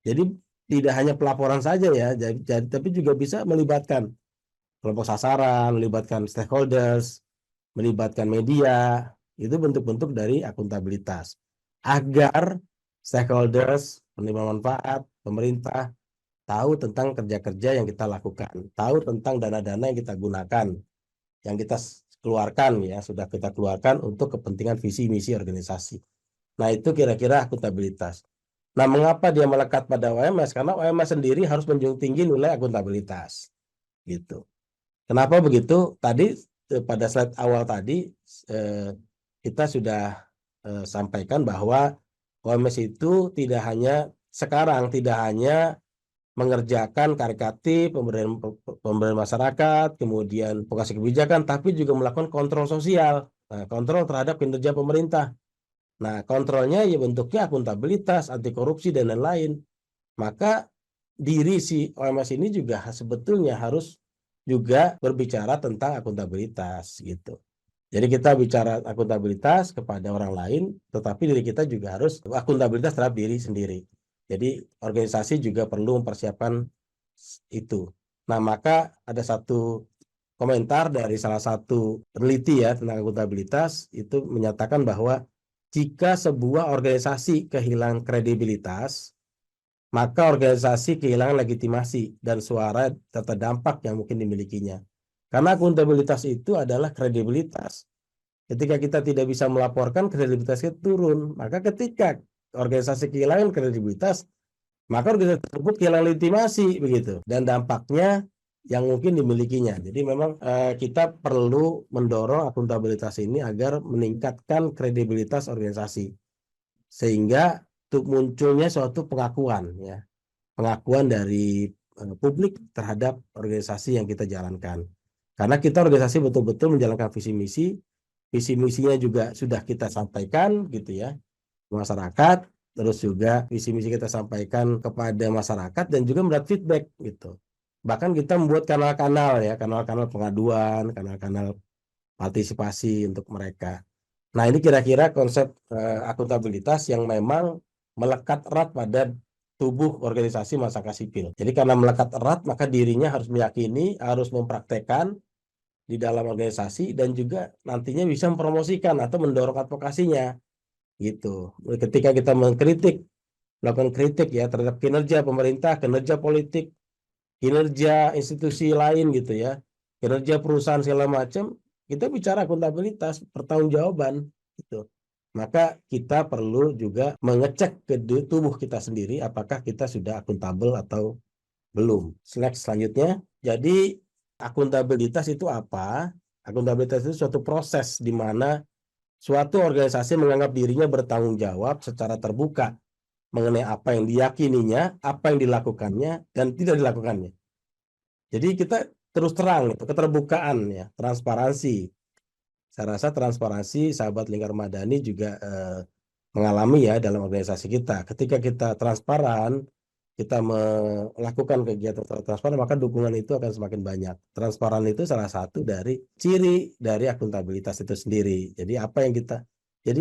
Jadi tidak hanya pelaporan saja ya, tapi juga bisa melibatkan kelompok sasaran, melibatkan stakeholders, melibatkan media. Itu bentuk-bentuk dari akuntabilitas. Agar stakeholders, penerima manfaat, pemerintah tahu tentang kerja-kerja yang kita lakukan, tahu tentang dana-dana yang kita gunakan, yang kita keluarkan ya, sudah kita keluarkan untuk kepentingan visi misi organisasi. Nah, itu kira-kira akuntabilitas. Nah, mengapa dia melekat pada OMS? Karena OMS sendiri harus menjunjung tinggi nilai akuntabilitas. Gitu. Kenapa begitu? Tadi pada slide awal tadi kita sudah sampaikan bahwa OMS itu tidak hanya mengerjakan karikatif, pemberdayaan masyarakat, kemudian advokasi kebijakan, tapi juga melakukan kontrol sosial, kontrol terhadap kinerja pemerintah. Nah, kontrolnya ya bentuknya akuntabilitas, anti korupsi, dan lain-lain. Maka diri si OMS ini juga sebetulnya harus juga berbicara tentang akuntabilitas gitu. Jadi kita bicara akuntabilitas kepada orang lain, tetapi diri kita juga harus akuntabilitas terhadap diri sendiri. Jadi organisasi juga perlu mempersiapkan itu. Nah, maka ada satu komentar dari salah satu peneliti ya tentang akuntabilitas itu menyatakan bahwa jika sebuah organisasi kehilangan kredibilitas, maka organisasi kehilangan legitimasi dan suara serta dampak yang mungkin dimilikinya. Karena akuntabilitas itu adalah kredibilitas. Ketika kita tidak bisa melaporkan, kredibilitas kita turun. Maka ketika organisasi kehilangan kredibilitas, maka organisasi tersebut kehilangan legitimasi begitu. Dan dampaknya yang mungkin dimilikinya. Jadi memang kita perlu mendorong akuntabilitas ini agar meningkatkan kredibilitas organisasi. Sehingga munculnya suatu pengakuan ya. Pengakuan dari publik terhadap organisasi yang kita jalankan. Karena kita organisasi betul-betul menjalankan visi misinya juga sudah kita sampaikan gitu ya ke masyarakat, terus juga visi misi kita sampaikan kepada masyarakat dan juga mendapat feedback gitu. Bahkan kita membuat kanal-kanal ya, kanal-kanal pengaduan, kanal-kanal partisipasi untuk mereka. Nah, ini kira-kira konsep akuntabilitas yang memang melekat erat pada tubuh organisasi masyarakat sipil. Jadi karena melekat erat, maka dirinya harus meyakini, harus mempraktekkan di dalam organisasi dan juga nantinya bisa mempromosikan atau mendorong advokasinya. Gitu. Ketika kita melakukan kritik ya terhadap kinerja pemerintah, kinerja politik, kinerja institusi lain gitu ya, kinerja perusahaan segala macam, kita bicara akuntabilitas, pertanggungjawaban gitu. Maka kita perlu juga mengecek ke tubuh kita sendiri apakah kita sudah akuntabel atau belum. Selanjutnya, jadi akuntabilitas itu apa? Akuntabilitas itu suatu proses di mana suatu organisasi menganggap dirinya bertanggung jawab secara terbuka mengenai apa yang diyakininya, apa yang dilakukannya, dan tidak dilakukannya. Jadi kita terus terang, keterbukaan ya, transparansi. Saya rasa transparansi sahabat Lingkar Madani juga mengalami ya dalam organisasi kita. Ketika kita transparan, kita melakukan kegiatan transparan, maka dukungan itu akan semakin banyak. Transparan itu salah satu dari ciri dari akuntabilitas itu sendiri. Jadi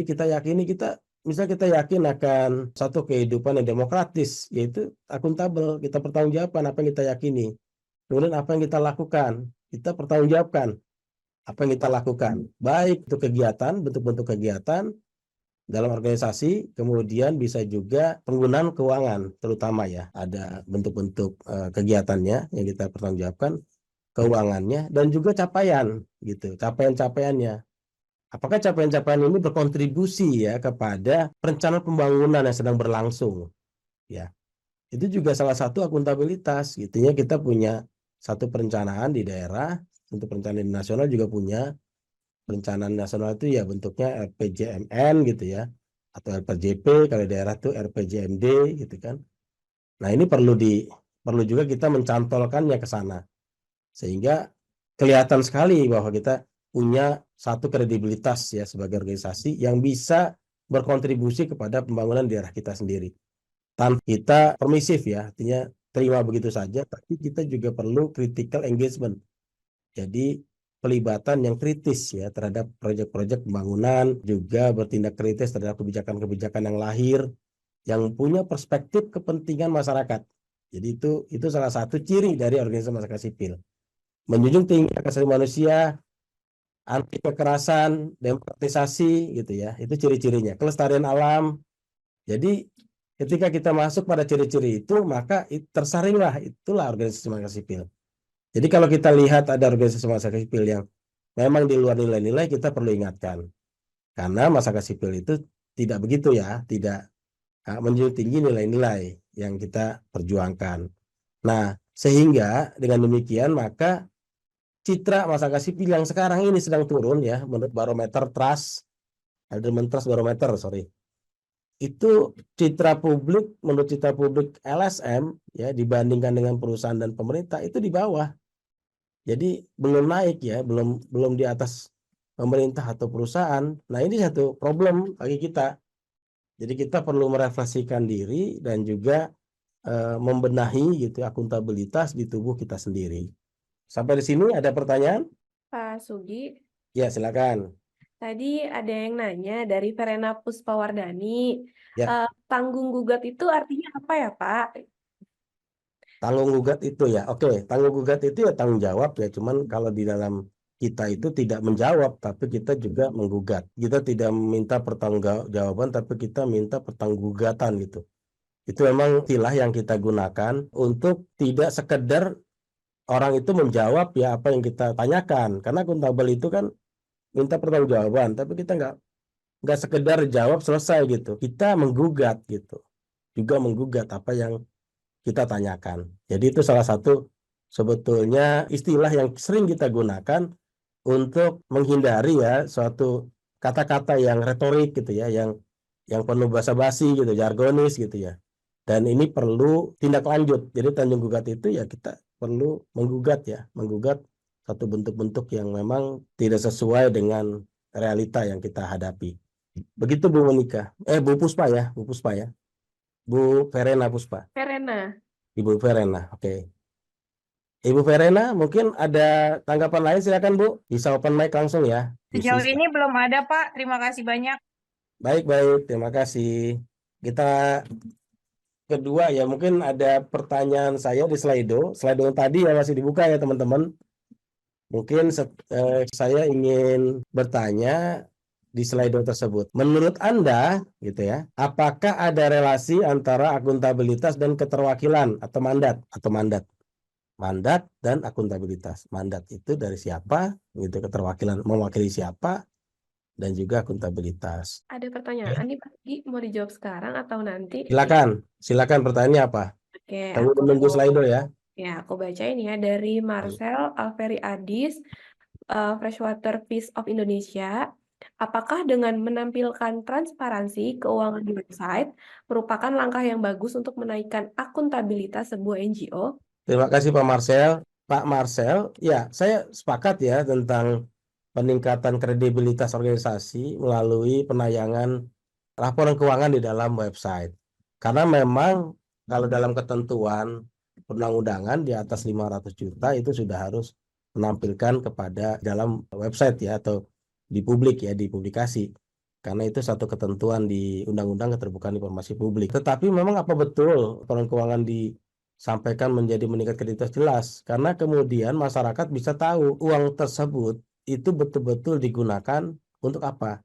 kita yakini misalnya kita yakin akan satu kehidupan yang demokratis, yaitu akuntabel, kita pertanggungjawabkan apa yang kita yakini. Kemudian apa yang kita lakukan, kita pertanggungjawabkan apa yang kita lakukan. Baik itu kegiatan, bentuk-bentuk kegiatan dalam organisasi, kemudian bisa juga penggunaan keuangan, terutama ya, ada bentuk-bentuk kegiatannya yang kita pertanggungjawabkan, keuangannya, dan juga capaian, gitu, capaian-capaiannya. Apakah capaian-capaian ini berkontribusi ya kepada perencanaan pembangunan yang sedang berlangsung, ya? Itu juga salah satu akuntabilitas, gitu ya. Kita punya satu perencanaan di daerah, untuk perencanaan nasional juga punya. Perencanaan nasional itu ya bentuknya RPJMN gitu ya, atau RPJP, kalau daerah itu RPJMD gitu kan. Nah, ini perlu juga kita mencantolkannya ke sana, sehingga kelihatan sekali bahwa kita punya satu kredibilitas ya sebagai organisasi yang bisa berkontribusi kepada pembangunan daerah kita sendiri. Tanpa kita permisif ya, artinya terima begitu saja, tapi kita juga perlu critical engagement. Jadi pelibatan yang kritis ya terhadap proyek-proyek pembangunan, juga bertindak kritis terhadap kebijakan-kebijakan yang lahir yang punya perspektif kepentingan masyarakat. Jadi itu salah satu ciri dari organisasi masyarakat sipil. Menjunjung tinggi hak asasi manusia, anti kekerasan, demokratisasi gitu ya. Itu ciri-cirinya. Kelestarian alam. Jadi ketika kita masuk pada ciri-ciri itu, maka tersaringlah itulah organisasi masyarakat sipil. Jadi kalau kita lihat ada organisasi masyarakat sipil yang memang di luar nilai-nilai, kita perlu ingatkan. Karena masyarakat sipil itu tidak begitu ya, tidak menjunjung tinggi nilai-nilai yang kita perjuangkan. Nah, sehingga dengan demikian maka citra masyarakat sipil yang sekarang ini sedang turun ya, menurut barometer trust, Alderman Trust Barometer, itu menurut citra publik LSM ya dibandingkan dengan perusahaan dan pemerintah itu di bawah. Jadi belum naik ya, belum di atas pemerintah atau perusahaan. Nah, ini satu problem bagi kita. Jadi kita perlu merefleksikan diri dan juga membenahi gitu akuntabilitas di tubuh kita sendiri. Sampai di sini ada pertanyaan? Pak Sugi, Ya, silakan. tadi ada yang nanya dari Verena Puspawardani, Ya. tanggung gugat itu artinya apa ya, Pak? Tanggung gugat itu ya, oke, tanggung gugat itu ya tanggung jawab ya, cuman kalau di dalam kita itu tidak menjawab, tapi kita juga menggugat. Kita tidak minta pertanggungjawaban, tapi kita minta pertanggungguggatan gitu. Itu memang istilah yang kita gunakan untuk tidak sekedar orang itu menjawab ya apa yang kita tanyakan. Karena akuntabel itu kan minta pertanggungjawaban, tapi kita nggak sekedar jawab selesai gitu. Kita menggugat gitu, juga menggugat apa yang kita tanyakan. Jadi itu salah satu sebetulnya istilah yang sering kita gunakan untuk menghindari ya suatu kata-kata yang retorik gitu ya, yang penuh basa-basi gitu, jargonis gitu ya. Dan ini perlu tindak lanjut. Jadi tanggung gugat itu ya kita perlu menggugat satu bentuk-bentuk yang memang tidak sesuai dengan realita yang kita hadapi. Begitu Bu Monika. Bu Puspa ya, Bu Verena Puspa. Verena. Ibu Verena, oke. Ibu Verena, mungkin ada tanggapan lain, silakan Bu. Bisa open mic langsung ya. Sejauh ini belum ada, Pak. Terima kasih banyak. Baik, terima kasih. Kita kedua ya, mungkin ada pertanyaan saya di Slido. Slido yang tadi ya masih dibuka ya teman-teman. Mungkin saya ingin bertanya di Slido tersebut. Menurut Anda, gitu ya, apakah ada relasi antara akuntabilitas dan keterwakilan atau mandat? Mandat dan akuntabilitas. Mandat itu dari siapa, gitu, keterwakilan mewakili siapa, dan juga akuntabilitas. Ada pertanyaan nih Pak Sugi, mau dijawab sekarang atau nanti? Silakan pertanyaannya apa? Oke, Tunggu menunggu Slido ya. Ya, aku bacain ya dari Marcel Alferi Adis, Freshwater Peace of Indonesia. Apakah dengan menampilkan transparansi keuangan di website merupakan langkah yang bagus untuk menaikkan akuntabilitas sebuah NGO? Terima kasih Pak Marcel. Pak Marcel, ya saya sepakat ya tentang peningkatan kredibilitas organisasi melalui penayangan laporan keuangan di dalam website. Karena memang kalau dalam ketentuan perundang-undangan di atas 500 juta itu sudah harus menampilkan kepada dalam website ya, atau di publik ya, di publikasi. Karena itu satu ketentuan di Undang-Undang Keterbukaan Informasi Publik. Tetapi memang apa betul laporan keuangan disampaikan menjadi meningkat kredibilitas? Jelas, karena kemudian masyarakat bisa tahu uang tersebut itu betul-betul digunakan untuk apa,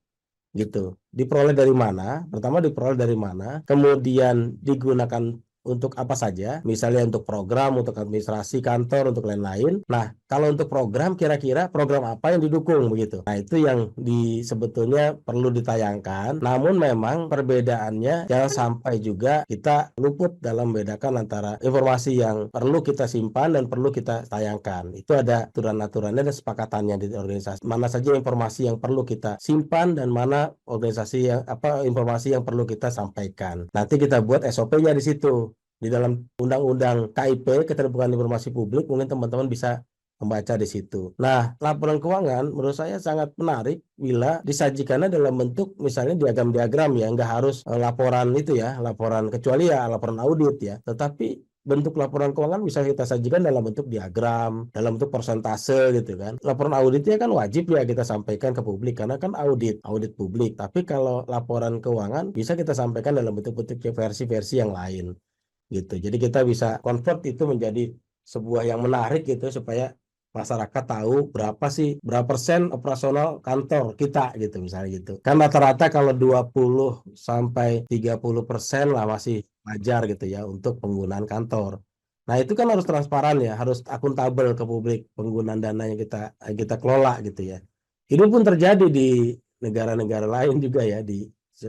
gitu. Diperoleh dari mana? Pertama diperoleh dari mana? Kemudian digunakan untuk apa saja? Misalnya untuk program, untuk administrasi kantor, untuk lain-lain. Nah, kalau untuk program, kira-kira program apa yang didukung begitu? Nah, itu yang sebetulnya perlu ditayangkan. Namun memang perbedaannya jangan sampai juga kita luput dalam membedakan antara informasi yang perlu kita simpan dan perlu kita tayangkan. Itu ada aturan-aturannya dan sepakatannya di organisasi. Mana saja informasi yang perlu kita simpan dan mana informasi yang perlu kita sampaikan. Nanti kita buat SOP-nya di situ. Di dalam Undang-Undang KIP, Keterbukaan Informasi Publik, mungkin teman-teman bisa membaca di situ. Nah, laporan keuangan menurut saya sangat menarik bila disajikannya dalam bentuk misalnya diagram-diagram ya, nggak harus laporan itu ya, laporan kecuali ya laporan audit ya. Tetapi bentuk laporan keuangan bisa kita sajikan dalam bentuk diagram, dalam bentuk persentase gitu kan. Laporan auditnya kan wajib ya kita sampaikan ke publik karena kan audit publik. Tapi kalau laporan keuangan bisa kita sampaikan dalam bentuk-bentuk versi-versi yang lain gitu. Jadi kita bisa convert itu menjadi sebuah yang menarik gitu supaya masyarakat tahu berapa persen operasional kantor kita gitu misalnya gitu. Kan rata-rata kalau 20 sampai 30% lah masih wajar gitu ya untuk penggunaan kantor. Nah, itu kan harus transparan ya, harus akuntabel ke publik penggunaan dana yang kita kelola gitu ya. Ini pun terjadi di negara-negara lain juga ya,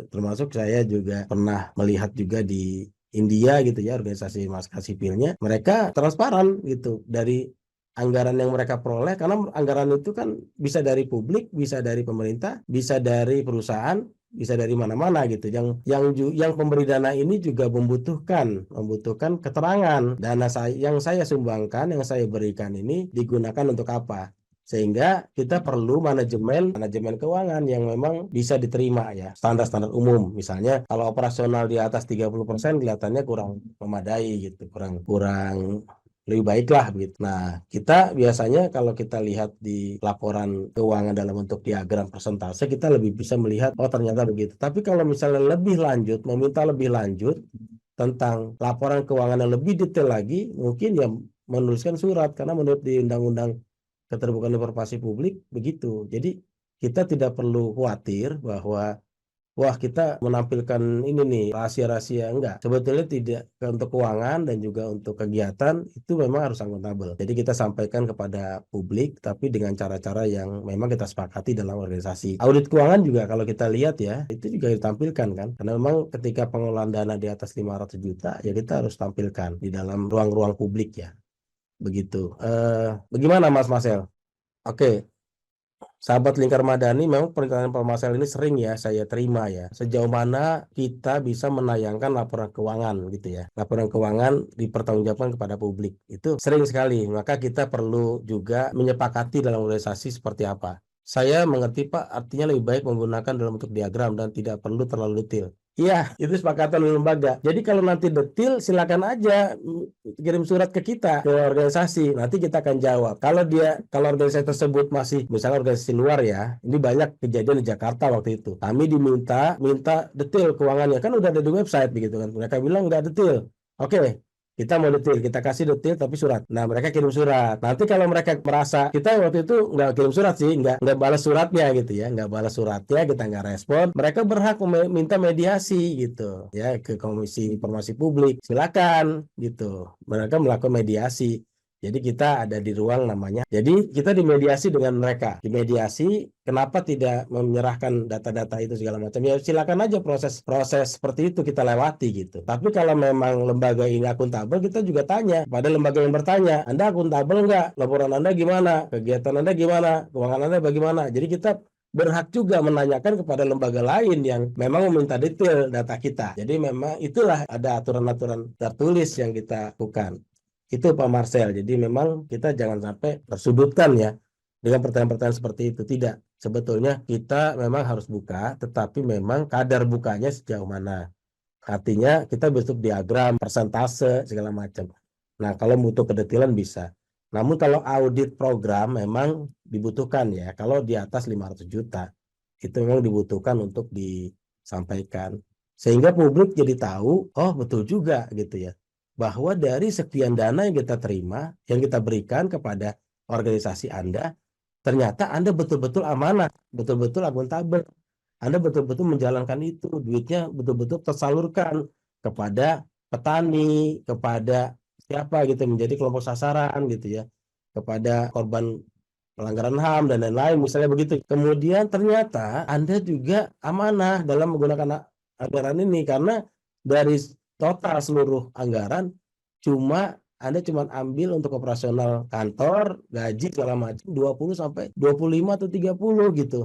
termasuk saya juga pernah melihat juga di India gitu ya, organisasi masyarakat sipilnya, mereka transparan gitu dari anggaran yang mereka peroleh, karena anggaran itu kan bisa dari publik, bisa dari pemerintah, bisa dari perusahaan, bisa dari mana-mana gitu. Yang pemberi dana ini juga membutuhkan keterangan dana yang saya sumbangkan, yang saya berikan ini digunakan untuk apa. Sehingga kita perlu manajemen keuangan yang memang bisa diterima ya, standar-standar umum. Misalnya kalau operasional di atas 30% kelihatannya kurang memadai gitu, kurang lebih baiklah gitu. Nah, kita biasanya kalau kita lihat di laporan keuangan dalam bentuk diagram persentase, kita lebih bisa melihat oh ternyata begitu. Tapi kalau misalnya meminta lebih lanjut tentang laporan keuangan yang lebih detail lagi, mungkin ya menuliskan surat, karena menurut di Undang-Undang Keterbukaan Informasi Publik begitu. Jadi kita tidak perlu khawatir bahwa wah kita menampilkan ini nih rahasia-rahasia, enggak. Sebetulnya tidak, untuk keuangan dan juga untuk kegiatan itu memang harus akuntabel. Jadi kita sampaikan kepada publik tapi dengan cara-cara yang memang kita sepakati dalam organisasi. Audit keuangan juga kalau kita lihat ya, itu juga ditampilkan kan. Karena memang ketika pengelolaan dana di atas 500 juta ya kita harus tampilkan di dalam ruang-ruang publik ya. Begitu. Bagaimana Mas Marcel? Oke. Sahabat Lingkar Madani, memang pertanyaan Pak Marcel ini sering ya saya terima ya. Sejauh mana kita bisa menayangkan laporan keuangan gitu ya. Laporan keuangan dipertanggungjawabkan kepada publik. Itu sering sekali. Maka kita perlu juga menyepakati dalam organisasi seperti apa. Saya mengerti Pak, artinya lebih baik menggunakan dalam bentuk diagram dan tidak perlu terlalu detail. Iya, itu sepakatan lembaga. Jadi kalau nanti detail, silakan aja kirim surat ke kita, ke organisasi. Nanti kita akan jawab. Kalau organisasi tersebut masih, misalnya organisasi luar ya, ini banyak kejadian di Jakarta waktu itu. Kami minta detail keuangannya. Kan udah ada di website begitu kan. Mereka bilang nggak detail. Oke. Kita mau detail, kita kasih detail tapi surat. Nah, mereka kirim surat. Nanti kalau mereka merasa kita waktu itu nggak kirim surat sih, nggak balas suratnya gitu ya, nggak balas suratnya, kita nggak respon. Mereka berhak minta mediasi gitu ya ke Komisi Informasi Publik. Silakan gitu. Mereka melakukan mediasi. Jadi kita ada di ruang namanya. Jadi kita dimediasi dengan mereka. Dimediasi, kenapa tidak menyerahkan data-data itu segala macam? Ya silakan aja proses seperti itu kita lewati gitu. Tapi kalau memang lembaga ini akuntabel, kita juga tanya pada lembaga yang bertanya, Anda akuntabel nggak? Laporan Anda gimana? Kegiatan Anda gimana? Keuangan Anda bagaimana? Jadi kita berhak juga menanyakan kepada lembaga lain yang memang meminta detail data kita. Jadi memang itulah ada aturan-aturan tertulis yang kita lakukan. Itu Pak Marcel. Jadi memang kita jangan sampai tersudutkan ya dengan pertanyaan-pertanyaan seperti itu. Tidak. Sebetulnya kita memang harus buka, tetapi memang kadar bukanya sejauh mana. Artinya kita bentuk diagram, persentase, segala macam. Nah, kalau butuh kedetailan bisa. Namun kalau audit program memang dibutuhkan ya. Kalau di atas 500 juta, itu memang dibutuhkan untuk disampaikan. Sehingga publik jadi tahu, oh betul juga gitu ya. Bahwa dari sekian dana yang kita terima, yang kita berikan kepada organisasi Anda, ternyata Anda betul-betul amanah, betul-betul akuntabel. Anda betul-betul menjalankan itu, duitnya betul-betul tersalurkan kepada petani, kepada siapa gitu, menjadi kelompok sasaran gitu ya, kepada korban pelanggaran HAM dan lain-lain misalnya begitu. Kemudian ternyata Anda juga amanah dalam menggunakan anggaran ini, karena dari total seluruh anggaran Anda cuma ambil untuk operasional kantor, gaji segala macam 20 sampai 25 atau 30 gitu.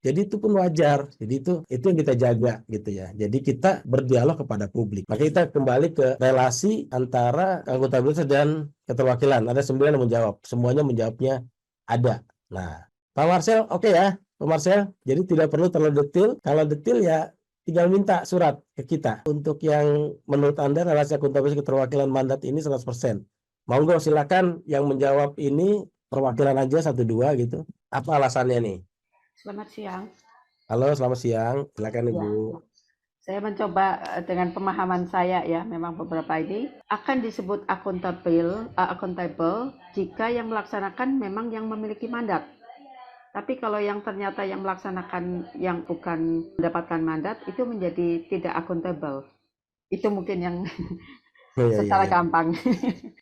Jadi itu pun wajar. Jadi itu yang kita jaga gitu ya. Jadi kita berdialog kepada publik. Maka kita kembali ke relasi antara akuntabilitas dan keterwakilan. Ada 9 yang menjawab. Semuanya menjawabnya ada. Nah, Pak Marcel oke ya, Pak Marcel. Jadi tidak perlu terlalu detail. Kalau detail ya tinggal minta surat ke kita. Untuk yang menurut Anda relasi akuntabilitas keterwakilan mandat ini 100%. Monggo silakan yang menjawab ini perwakilan aja 1-2 gitu. Apa alasannya nih? Selamat siang. Halo, selamat siang. Silakan Ibu. Ya, saya mencoba dengan pemahaman saya ya, memang beberapa ini akan disebut akuntabel jika yang melaksanakan memang yang memiliki mandat. Tapi kalau yang ternyata yang melaksanakan yang bukan mendapatkan mandat itu menjadi tidak akuntabel. Itu mungkin yang secara gampang.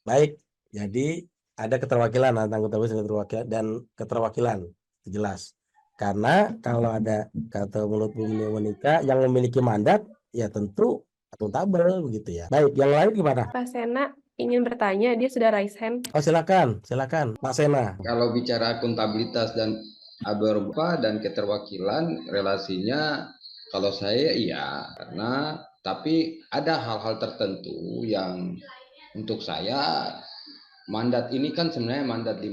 Baik, jadi ada keterwakilan antara akuntabilitas dan keterwakilan, jelas. Karena kalau ada kata mulut Bu Monika yang memiliki mandat, ya tentu akuntabel begitu ya. Baik, yang lain gimana? Pak Sena ingin bertanya, dia sudah raise hand. Oh silakan Pak Sena. Kalau bicara akuntabilitas dan aberpa dan keterwakilan, relasinya kalau saya iya, karena tapi ada hal-hal tertentu yang untuk saya mandat ini kan sebenarnya mandat di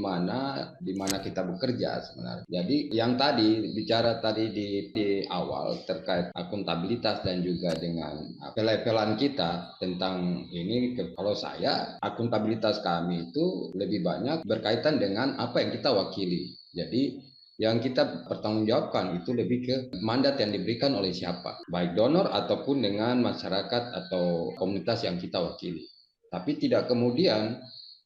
mana kita bekerja sebenarnya. Jadi yang tadi bicara tadi di awal terkait akuntabilitas dan juga dengan pelevelan kita tentang ini, kalau saya akuntabilitas kami itu lebih banyak berkaitan dengan apa yang kita wakili. Jadi yang kita pertanggungjawabkan itu lebih ke mandat yang diberikan oleh siapa, baik donor ataupun dengan masyarakat atau komunitas yang kita wakili. Tapi tidak kemudian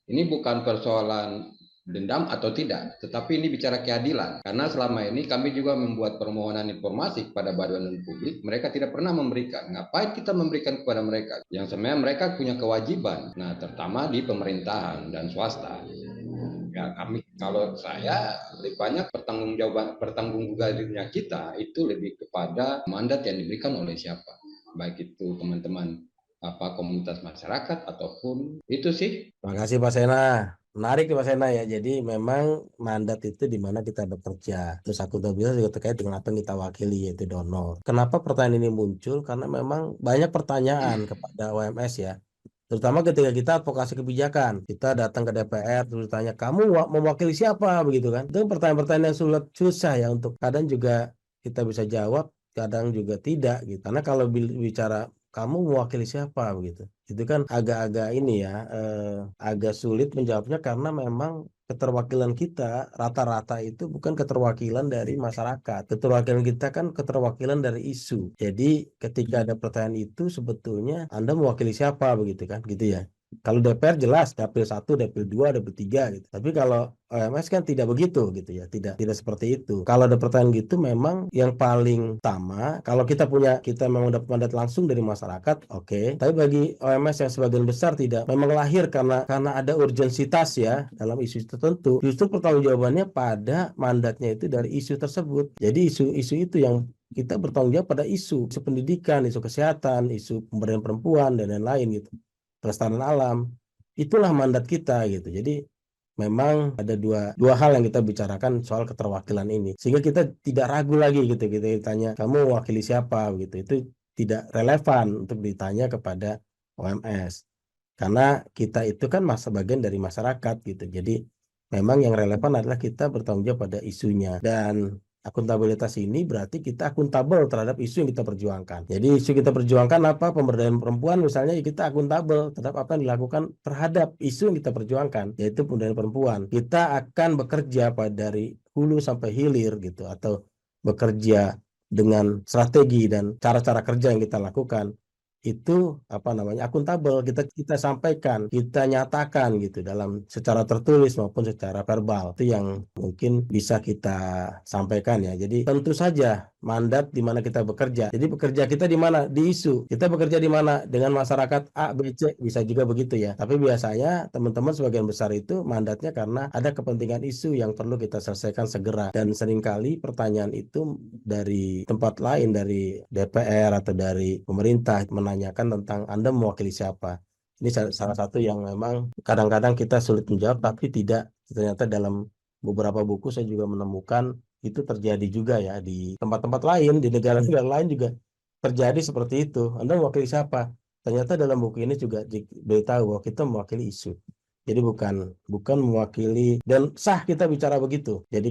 ini bukan persoalan dendam atau tidak, tetapi ini bicara keadilan. Karena selama ini kami juga membuat permohonan informasi kepada badan publik, mereka tidak pernah memberikan. Ngapain kita memberikan kepada mereka? Yang sebenarnya mereka punya kewajiban, nah terutama di pemerintahan dan swasta. Ya, kalau saya lebih banyak pertanggungjawabannya kita itu lebih kepada mandat yang diberikan oleh siapa, baik itu teman-teman komunitas masyarakat ataupun itu sih. Terima kasih Pak Sena. Menarik Pak Sena ya. Jadi memang mandat itu di mana kita bekerja. Terus akuntabilitas juga terkait dengan apa yang kita wakili, yaitu donor. Kenapa pertanyaan ini muncul? Karena memang banyak pertanyaan kepada OMS ya. Terutama ketika kita advokasi kebijakan. Kita datang ke DPR terus tanya, kamu mewakili siapa? Begitu kan. Itu pertanyaan-pertanyaan yang susah ya, untuk kadang juga kita bisa jawab, kadang juga tidak gitu. Karena kalau bicara kamu mewakili siapa begitu, itu kan agak-agak ini ya, agak sulit menjawabnya, karena memang keterwakilan kita rata-rata itu bukan keterwakilan dari masyarakat. Keterwakilan kita kan keterwakilan dari isu. Jadi ketika ada pertanyaan itu, sebetulnya Anda mewakili siapa begitu kan, gitu ya. Kalau DPR jelas dapil 1, dapil 2, dapil 3 gitu. Tapi kalau OMS kan tidak begitu gitu ya, tidak seperti itu. Kalau ada pertanyaan gitu, memang yang paling utama kalau kita memang dapat mandat langsung dari masyarakat, oke. Tapi bagi OMS yang sebagian besar tidak, memang lahir karena ada urgensitas ya dalam isu tertentu, justru pertanggungjawabannya pada mandatnya itu dari isu tersebut. Jadi isu-isu itu yang kita bertanggung jawab pada isu pendidikan, isu kesehatan, isu pemberdayaan perempuan dan lain-lain gitu. Pelestarian alam, itulah mandat kita gitu. Jadi memang ada dua hal yang kita bicarakan soal keterwakilan ini, sehingga kita tidak ragu lagi gitu. Kita ditanya kamu mewakili siapa gitu, itu tidak relevan untuk ditanya kepada OMS, karena kita itu kan bagian dari masyarakat gitu. Jadi memang yang relevan adalah kita bertanggung jawab pada isunya. Dan akuntabilitas ini berarti kita akuntabel terhadap isu yang kita perjuangkan. Jadi isu kita perjuangkan apa? Pemberdayaan perempuan misalnya, kita akuntabel terhadap apa yang dilakukan terhadap isu yang kita perjuangkan, yaitu pemberdayaan perempuan. Kita akan bekerja dari hulu sampai hilir gitu, atau bekerja dengan strategi dan cara-cara kerja yang kita lakukan itu akuntabel, kita sampaikan, kita nyatakan gitu dalam secara tertulis maupun secara verbal. Itu yang mungkin bisa kita sampaikan ya. Jadi tentu saja mandat di mana kita bekerja. Jadi bekerja kita di mana? Di isu. Kita bekerja di mana? Dengan masyarakat A, B, C, bisa juga begitu ya. Tapi biasanya teman-teman sebagian besar itu mandatnya karena ada kepentingan isu yang perlu kita selesaikan segera. Dan seringkali pertanyaan itu dari tempat lain, dari DPR atau dari pemerintah, menanyakan tentang Anda mewakili siapa. Ini salah satu yang memang kadang-kadang kita sulit menjawab, tapi tidak. Ternyata dalam beberapa buku saya juga menemukan itu terjadi juga ya di tempat-tempat lain, di negara-negara lain juga terjadi seperti itu. Anda mewakili siapa? Ternyata dalam buku ini juga diberitahu bahwa kita mewakili isu. Jadi bukan mewakili, dan sah kita bicara begitu. Jadi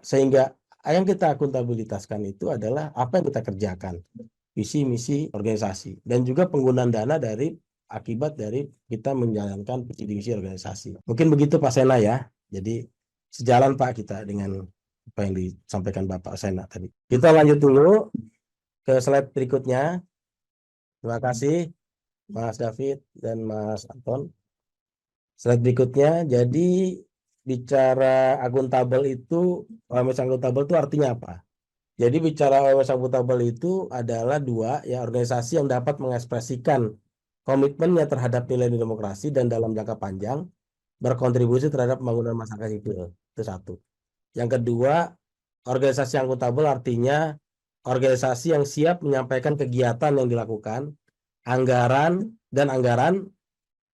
sehingga yang kita akuntabilitaskan itu adalah apa yang kita kerjakan, visi misi organisasi, dan juga penggunaan dana akibat dari kita menjalankan visi misi organisasi. Mungkin begitu Pak Sena ya. Jadi sejalan Pak kita dengan apa yang disampaikan Bapak Sena tadi. Kita lanjut dulu ke slide berikutnya. Terima kasih Mas David dan Mas Anton. Slide berikutnya, jadi bicara akuntabel itu, OMS akuntabel itu artinya apa? Jadi bicara OMS akuntabel itu adalah dua ya, organisasi yang dapat mengekspresikan komitmennya terhadap nilai demokrasi dan dalam jangka panjang berkontribusi terhadap pembangunan masyarakat sipil. Itu satu. Yang kedua, organisasi akuntabel artinya organisasi yang siap menyampaikan kegiatan yang dilakukan, anggaran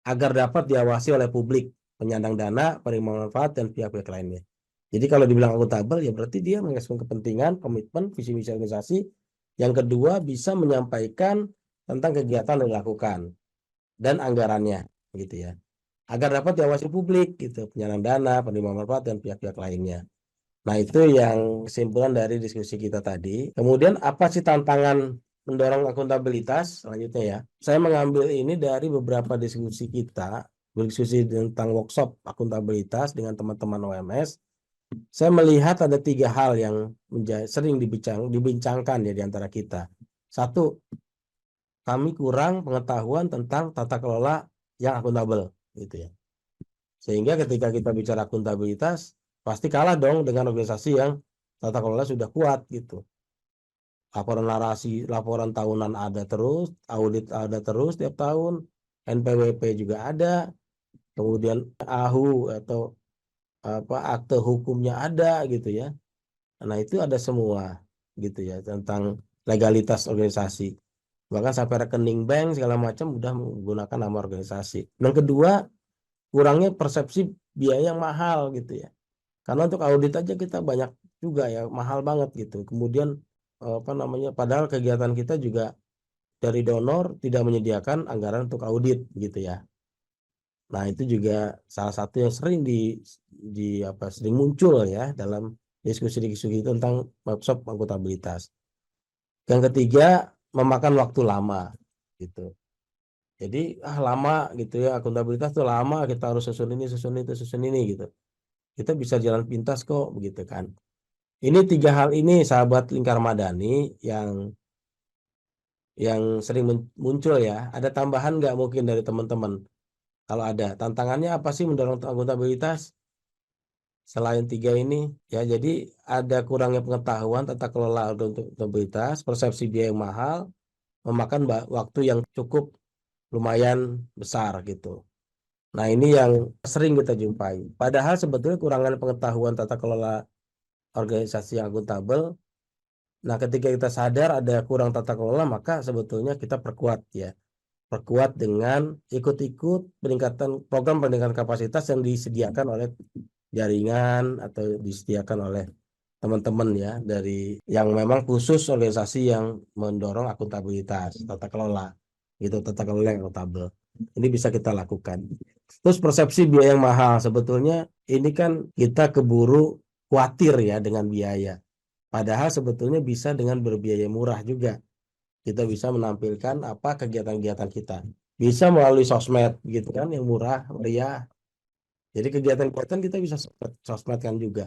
agar dapat diawasi oleh publik, penyandang dana, penerima manfaat, dan pihak-pihak lainnya. Jadi kalau dibilang akuntabel, ya berarti dia mengekspresikan kepentingan, komitmen, visi misi organisasi. Yang kedua, bisa menyampaikan tentang kegiatan yang dilakukan dan anggarannya, gitu ya. Agar dapat diawasi publik, gitu, penyandang dana, penerima manfaat, dan pihak-pihak lainnya. Nah, itu yang kesimpulan dari diskusi kita tadi. Kemudian apa sih tantangan mendorong akuntabilitas selanjutnya ya? Saya mengambil ini dari beberapa diskusi kita, diskusi tentang workshop akuntabilitas dengan teman-teman OMS. Saya melihat ada 3 hal yang sering dibincangkan ya di antara kita. Satu, kami kurang pengetahuan tentang tata kelola yang akuntabel, gitu ya. Sehingga ketika kita bicara akuntabilitas, pasti kalah dong dengan organisasi yang tata kelola sudah kuat gitu. Laporan tahunan ada terus, audit ada terus tiap tahun, NPWP juga ada, kemudian AHU atau akte hukumnya ada gitu ya. Nah, itu ada semua gitu ya tentang legalitas organisasi. Bahkan sampai rekening bank segala macam udah menggunakan nama organisasi. Yang kedua, kurangnya persepsi biaya yang mahal gitu ya. Karena untuk audit aja kita banyak juga ya, mahal banget gitu. Kemudian padahal kegiatan kita juga dari donor tidak menyediakan anggaran untuk audit gitu ya. Nah, itu juga salah satu yang sering sering muncul ya dalam diskusi-diskusi tentang workshop akuntabilitas. Yang ketiga, memakan waktu lama gitu. Jadi lama gitu ya, akuntabilitas tuh lama, kita harus susun ini, susun itu, susun ini gitu. Kita bisa jalan pintas kok begitu kan. Ini 3 hal ini sahabat Lingkar Madani yang sering muncul ya. Ada tambahan nggak mungkin dari teman-teman? Kalau ada, tantangannya apa sih mendorong akuntabilitas? Selain 3 ini, ya jadi ada kurangnya pengetahuan tata kelola untuk akuntabilitas, persepsi biaya yang mahal, memakan waktu yang cukup lumayan besar gitu. Nah, ini yang sering kita jumpai. Padahal sebetulnya kurangan pengetahuan tata kelola organisasi yang akuntabel. Nah, ketika kita sadar ada kurang tata kelola, maka sebetulnya kita perkuat ya. Perkuat dengan ikut-ikut program peningkatan kapasitas yang disediakan oleh jaringan atau disediakan oleh teman-teman ya dari yang memang khusus organisasi yang mendorong akuntabilitas, tata kelola. Gitu, tata kelola yang akuntabel. Ini bisa kita lakukan. Terus persepsi biaya yang mahal, sebetulnya ini kan kita keburu khawatir ya dengan biaya. Padahal sebetulnya bisa dengan berbiaya murah juga. Kita bisa menampilkan apa kegiatan-kegiatan kita. Bisa melalui sosmed gitu kan, yang murah, meriah. Jadi kegiatan-kegiatan kita bisa sosmedkan juga.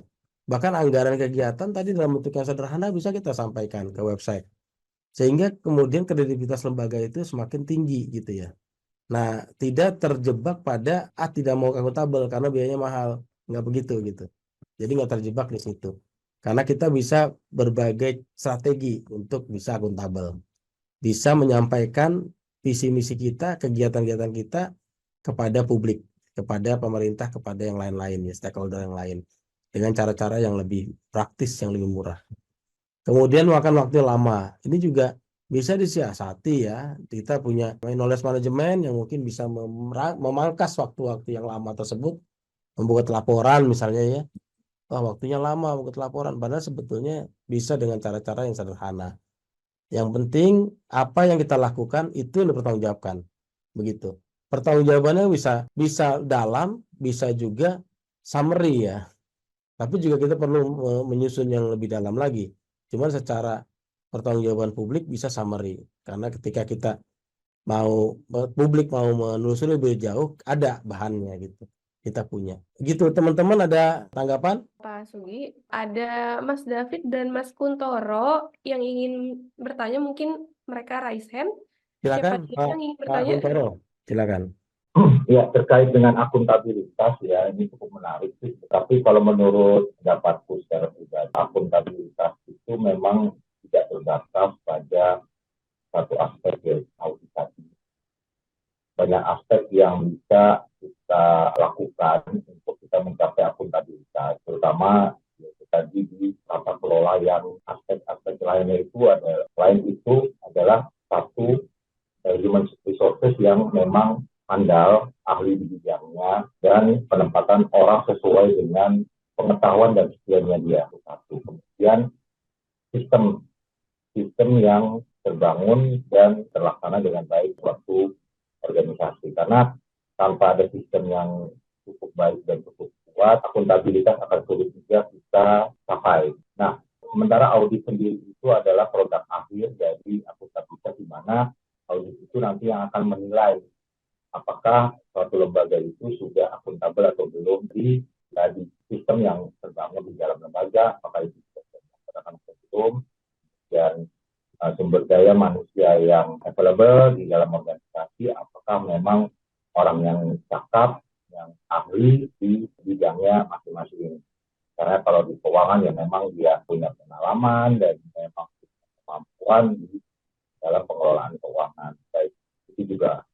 Bahkan anggaran kegiatan tadi dalam bentuk yang sederhana bisa kita sampaikan ke website. Sehingga kemudian kredibilitas lembaga itu semakin tinggi gitu ya. Nah, tidak terjebak pada tidak mau akuntabel karena biayanya mahal. Nggak begitu gitu. Jadi nggak terjebak di situ. Karena kita bisa berbagai strategi untuk bisa akuntabel. Bisa menyampaikan visi misi kita, kegiatan-kegiatan kita kepada publik, kepada pemerintah, kepada yang lain-lain ya, stakeholder yang lain. Dengan cara-cara yang lebih praktis, yang lebih murah. Kemudian makan waktu lama. Ini juga bisa disiasati ya. Kita punya knowledge management yang mungkin bisa memangkas waktu-waktu yang lama tersebut, membuat laporan misalnya ya. Wah, waktunya lama membuat laporan, padahal sebetulnya bisa dengan cara-cara yang sederhana. Yang penting apa yang kita lakukan itu yang dipertanggungjawabkan. Begitu. Pertanggungjawabannya bisa dalam, bisa juga summary ya. Tapi juga kita perlu menyusun yang lebih dalam lagi. Cuman secara pertanggungjawaban publik bisa summary. Karena ketika kita publik mau menelusuri lebih jauh, ada bahannya gitu. Kita punya. Gitu teman-teman, ada tanggapan? Pak Sugi, ada Mas David dan Mas Kuntoro yang ingin bertanya, mungkin mereka raise hand. Siapa Silakan yang ingin Pak bertanya? Kuntoro. Silakan. Ya, terkait dengan akuntabilitas ya, ini cukup menarik sih. Tapi kalau menurut pendapatku secara pribadi, akuntabilitas itu memang tidak terbatas pada satu aspek yaitu auditasi. Banyak aspek yang bisa kita lakukan untuk kita mencapai akuntabilitas, terutama yaitu tadi di tata kelola yang aspek-aspek lainnya itu ada. Selain itu adalah satu human resources yang memang andal, ahli di bidangnya, dan penempatan orang sesuai dengan pengetahuan dan skillnya dia. Satu. Kemudian sistem yang terbangun dan terlaksana dengan baik suatu organisasi. Karena tanpa ada sistem yang cukup baik dan cukup kuat, akuntabilitas akan sulit juga kita capai. Nah, sementara audit sendiri itu adalah produk akhir dari akuntabilitas, di mana audit itu nanti yang akan menilai apakah suatu lembaga itu sudah akuntabel atau belum di sistem yang terbangun di dalam lembaga, apakah itu berdasarkan hukum dan sumber daya manusia yang available di dalam organisasi, apakah memang orang yang cakap, yang ahli di bidangnya masing-masing. Karena kalau di keuangan ya memang dia punya pengalaman dan memang punya kemampuan di dalam pengelolaan keuangan. Baik itu juga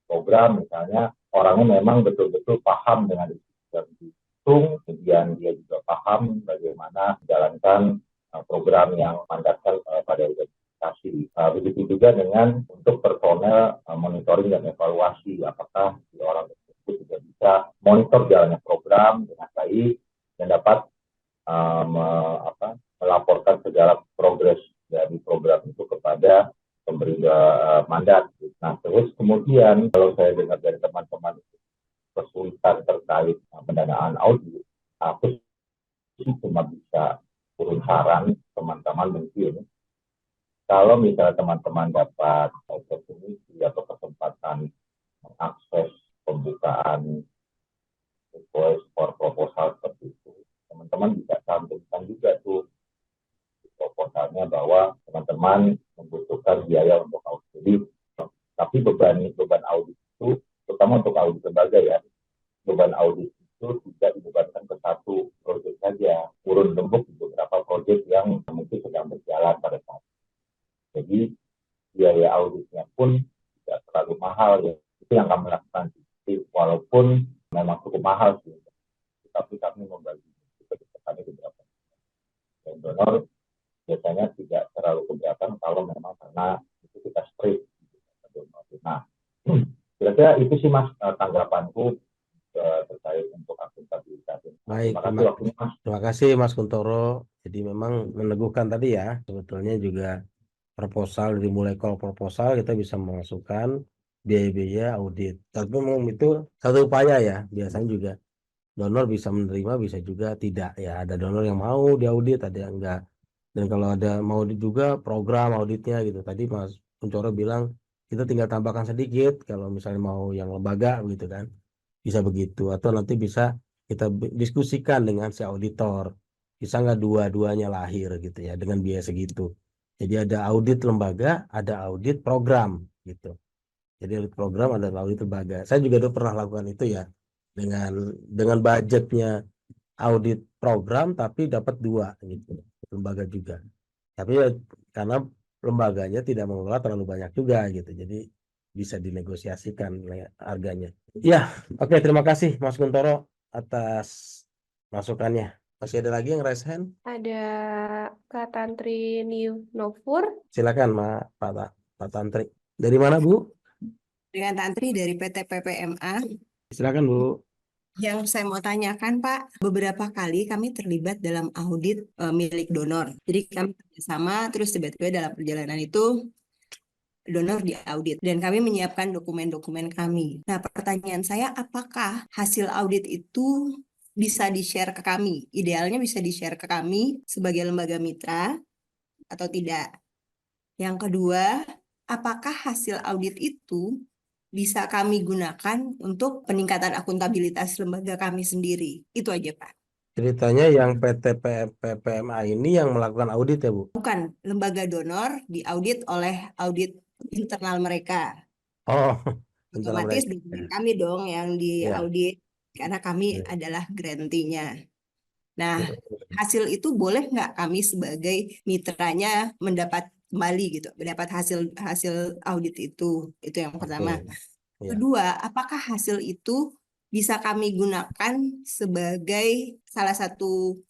program misalnya orangnya memang betul-betul paham dengan yang dihitung, kemudian dia juga paham bagaimana menjalankan program yang mandatkan pada organisasi. Begitu juga dengan untuk personel monitoring dan evaluasi, apakah si orang tersebut juga bisa monitor jalannya program dengan baik dan dapat melaporkan segala progres dari program itu kepada pemberi mandat. Nah, terus kemudian kalau saya dengar dari teman-teman kesulitan terkait pendanaan audit, aku cuma bisa turun saran teman-teman mungkin kalau misalnya teman-teman dapat opportunity atau kesempatan mengakses pembukaan request for proposal seperti itu, teman-teman bisa cantumkan juga tuh proposalnya bahwa teman-teman membutuhkan biaya untuk audit. Jadi, tapi beban audit itu, terutama untuk audit lembaga ya, beban audit itu tidak dibebankan ke satu proyek saja, urun rembuk di beberapa proyek yang mungkin sedang berjalan pada saat itu. Jadi biaya auditnya pun tidak terlalu mahal ya. Itu yang kami lakukan. Jadi, walaupun memang cukup mahal sih, tapi kami membagi kepada beberapa dan donor biasanya tidak terlalu keberatan kalau memang karena itu kita strict. Nah, kira-kira itu sih Mas tanggapanku terkait untuk akuntabilitas. Baik, terima kasih Mas Kuntoro. Jadi memang meneguhkan tadi ya, sebetulnya juga proposal, dimulai call proposal kita bisa memasukkan biaya-biaya audit. Tapi memang itu satu upaya ya, biasanya juga donor bisa menerima, bisa juga tidak ya. Ada donor yang mau diaudit, ada yang enggak. Dan kalau ada mau juga program auditnya gitu. Tadi Mas Kuncoro bilang kita tinggal tambahkan sedikit kalau misalnya mau yang lembaga gitu kan. Bisa begitu atau nanti bisa kita diskusikan dengan si auditor. Bisa nggak dua-duanya lahir gitu ya dengan biaya segitu. Jadi ada audit lembaga, ada audit program gitu. Jadi audit program ada audit lembaga. Saya juga udah pernah lakukan itu ya dengan budgetnya audit program tapi dapat 2 gitu lembaga juga. Tapi ya, karena lembaganya tidak mengelola terlalu banyak juga gitu. Jadi bisa dinegosiasikan harganya. Ya, oke, terima kasih Mas Kuntoro atas masukannya. Masih ada lagi yang raise hand? Ada Kak Tantri Nofur. Silakan Pak Tantri. Dari mana Bu? Dengan Tantri dari PT PPMA. Silakan Bu. Yang saya mau tanyakan Pak, beberapa kali kami terlibat dalam audit milik donor. Jadi kami bersama, terus tiba-tiba dalam perjalanan itu donor diaudit dan kami menyiapkan dokumen-dokumen kami. Nah, pertanyaan saya, apakah hasil audit itu bisa di-share ke kami? Idealnya bisa di-share ke kami sebagai lembaga mitra atau tidak? Yang kedua, apakah hasil audit itu bisa kami gunakan untuk peningkatan akuntabilitas lembaga kami sendiri? Itu aja, Pak. Ceritanya yang PT PPMA ini yang melakukan audit ya Bu? Bukan, lembaga donor diaudit oleh audit internal mereka. Oh, internal Otomatis mereka. dokumen kami dong yang diaudit karena kami adalah grantinya. Nah, hasil itu boleh nggak kami sebagai mitranya mendapat kembali gitu, mendapat hasil audit itu yang pertama. Kedua, apakah hasil itu bisa kami gunakan sebagai salah satu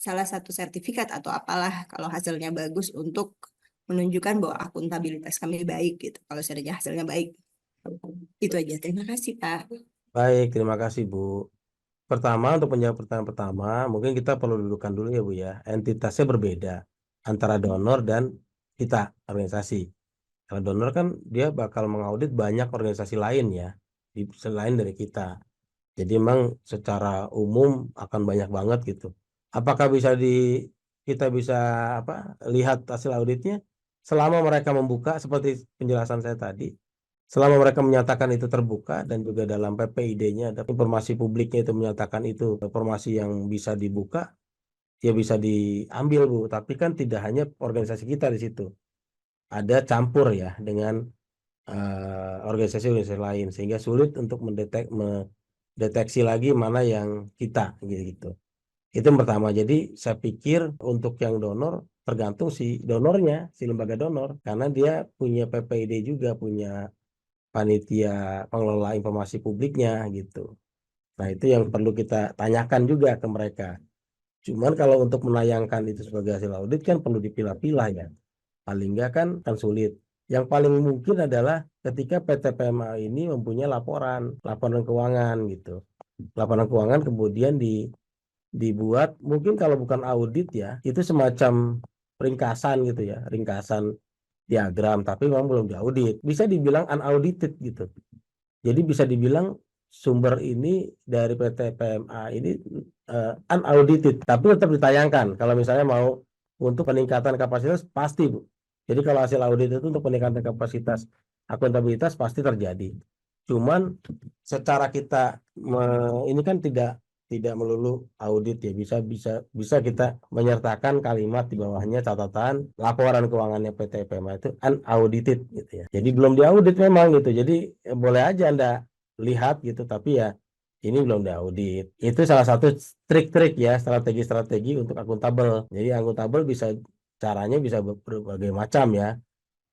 sertifikat atau apalah kalau hasilnya bagus untuk menunjukkan bahwa akuntabilitas kami baik gitu. Kalau seandainya hasilnya baik. Itu aja. Terima kasih, Pak. Baik, terima kasih Bu. Pertama, untuk menjawab pertanyaan pertama, mungkin kita perlu dudukan dulu ya Bu ya. Entitasnya berbeda antara donor dan kita, organisasi. Kalau donor kan dia bakal mengaudit banyak organisasi lain ya, selain dari kita. Jadi memang secara umum akan banyak banget gitu. Apakah kita bisa lihat hasil auditnya? Selama mereka membuka seperti penjelasan saya tadi, selama mereka menyatakan itu terbuka dan juga dalam PPID-nya ada informasi publiknya itu menyatakan itu informasi yang bisa dibuka, ya bisa diambil Bu. Tapi kan tidak hanya organisasi kita di situ, ada campur ya dengan organisasi-organisasi lain sehingga sulit untuk mendeteksi lagi mana yang kita gitu. Itu yang pertama. Jadi saya pikir untuk yang donor tergantung si donornya, si lembaga donor, karena dia punya PPID juga, punya panitia pengelola informasi publiknya gitu. Nah, itu yang perlu kita tanyakan juga ke mereka. Cuman kalau untuk menayangkan itu sebagai hasil audit kan perlu dipilah-pilah ya. Paling enggak kan sulit. Yang paling mungkin adalah ketika PT PMA ini mempunyai laporan keuangan gitu. Laporan keuangan kemudian dibuat, mungkin kalau bukan audit ya, itu semacam ringkasan gitu ya, ringkasan diagram, tapi memang belum diaudit. Bisa dibilang unaudited gitu. Jadi bisa dibilang sumber ini dari PT PMA ini unaudited, tapi tetap ditayangkan. Kalau misalnya mau untuk peningkatan kapasitas pasti Bu. Jadi kalau hasil audit itu untuk peningkatan kapasitas akuntabilitas pasti terjadi. Cuman secara kita ini kan tidak melulu audit ya, bisa kita menyertakan kalimat di bawahnya catatan laporan keuangannya PT PMA itu unaudited gitu ya. Jadi belum diaudit memang gitu. Jadi boleh aja Anda lihat gitu, tapi ya ini belum diaudit. Itu salah satu trik-trik ya, strategi-strategi untuk akuntabel. Jadi akuntabel caranya bisa berbagai macam ya.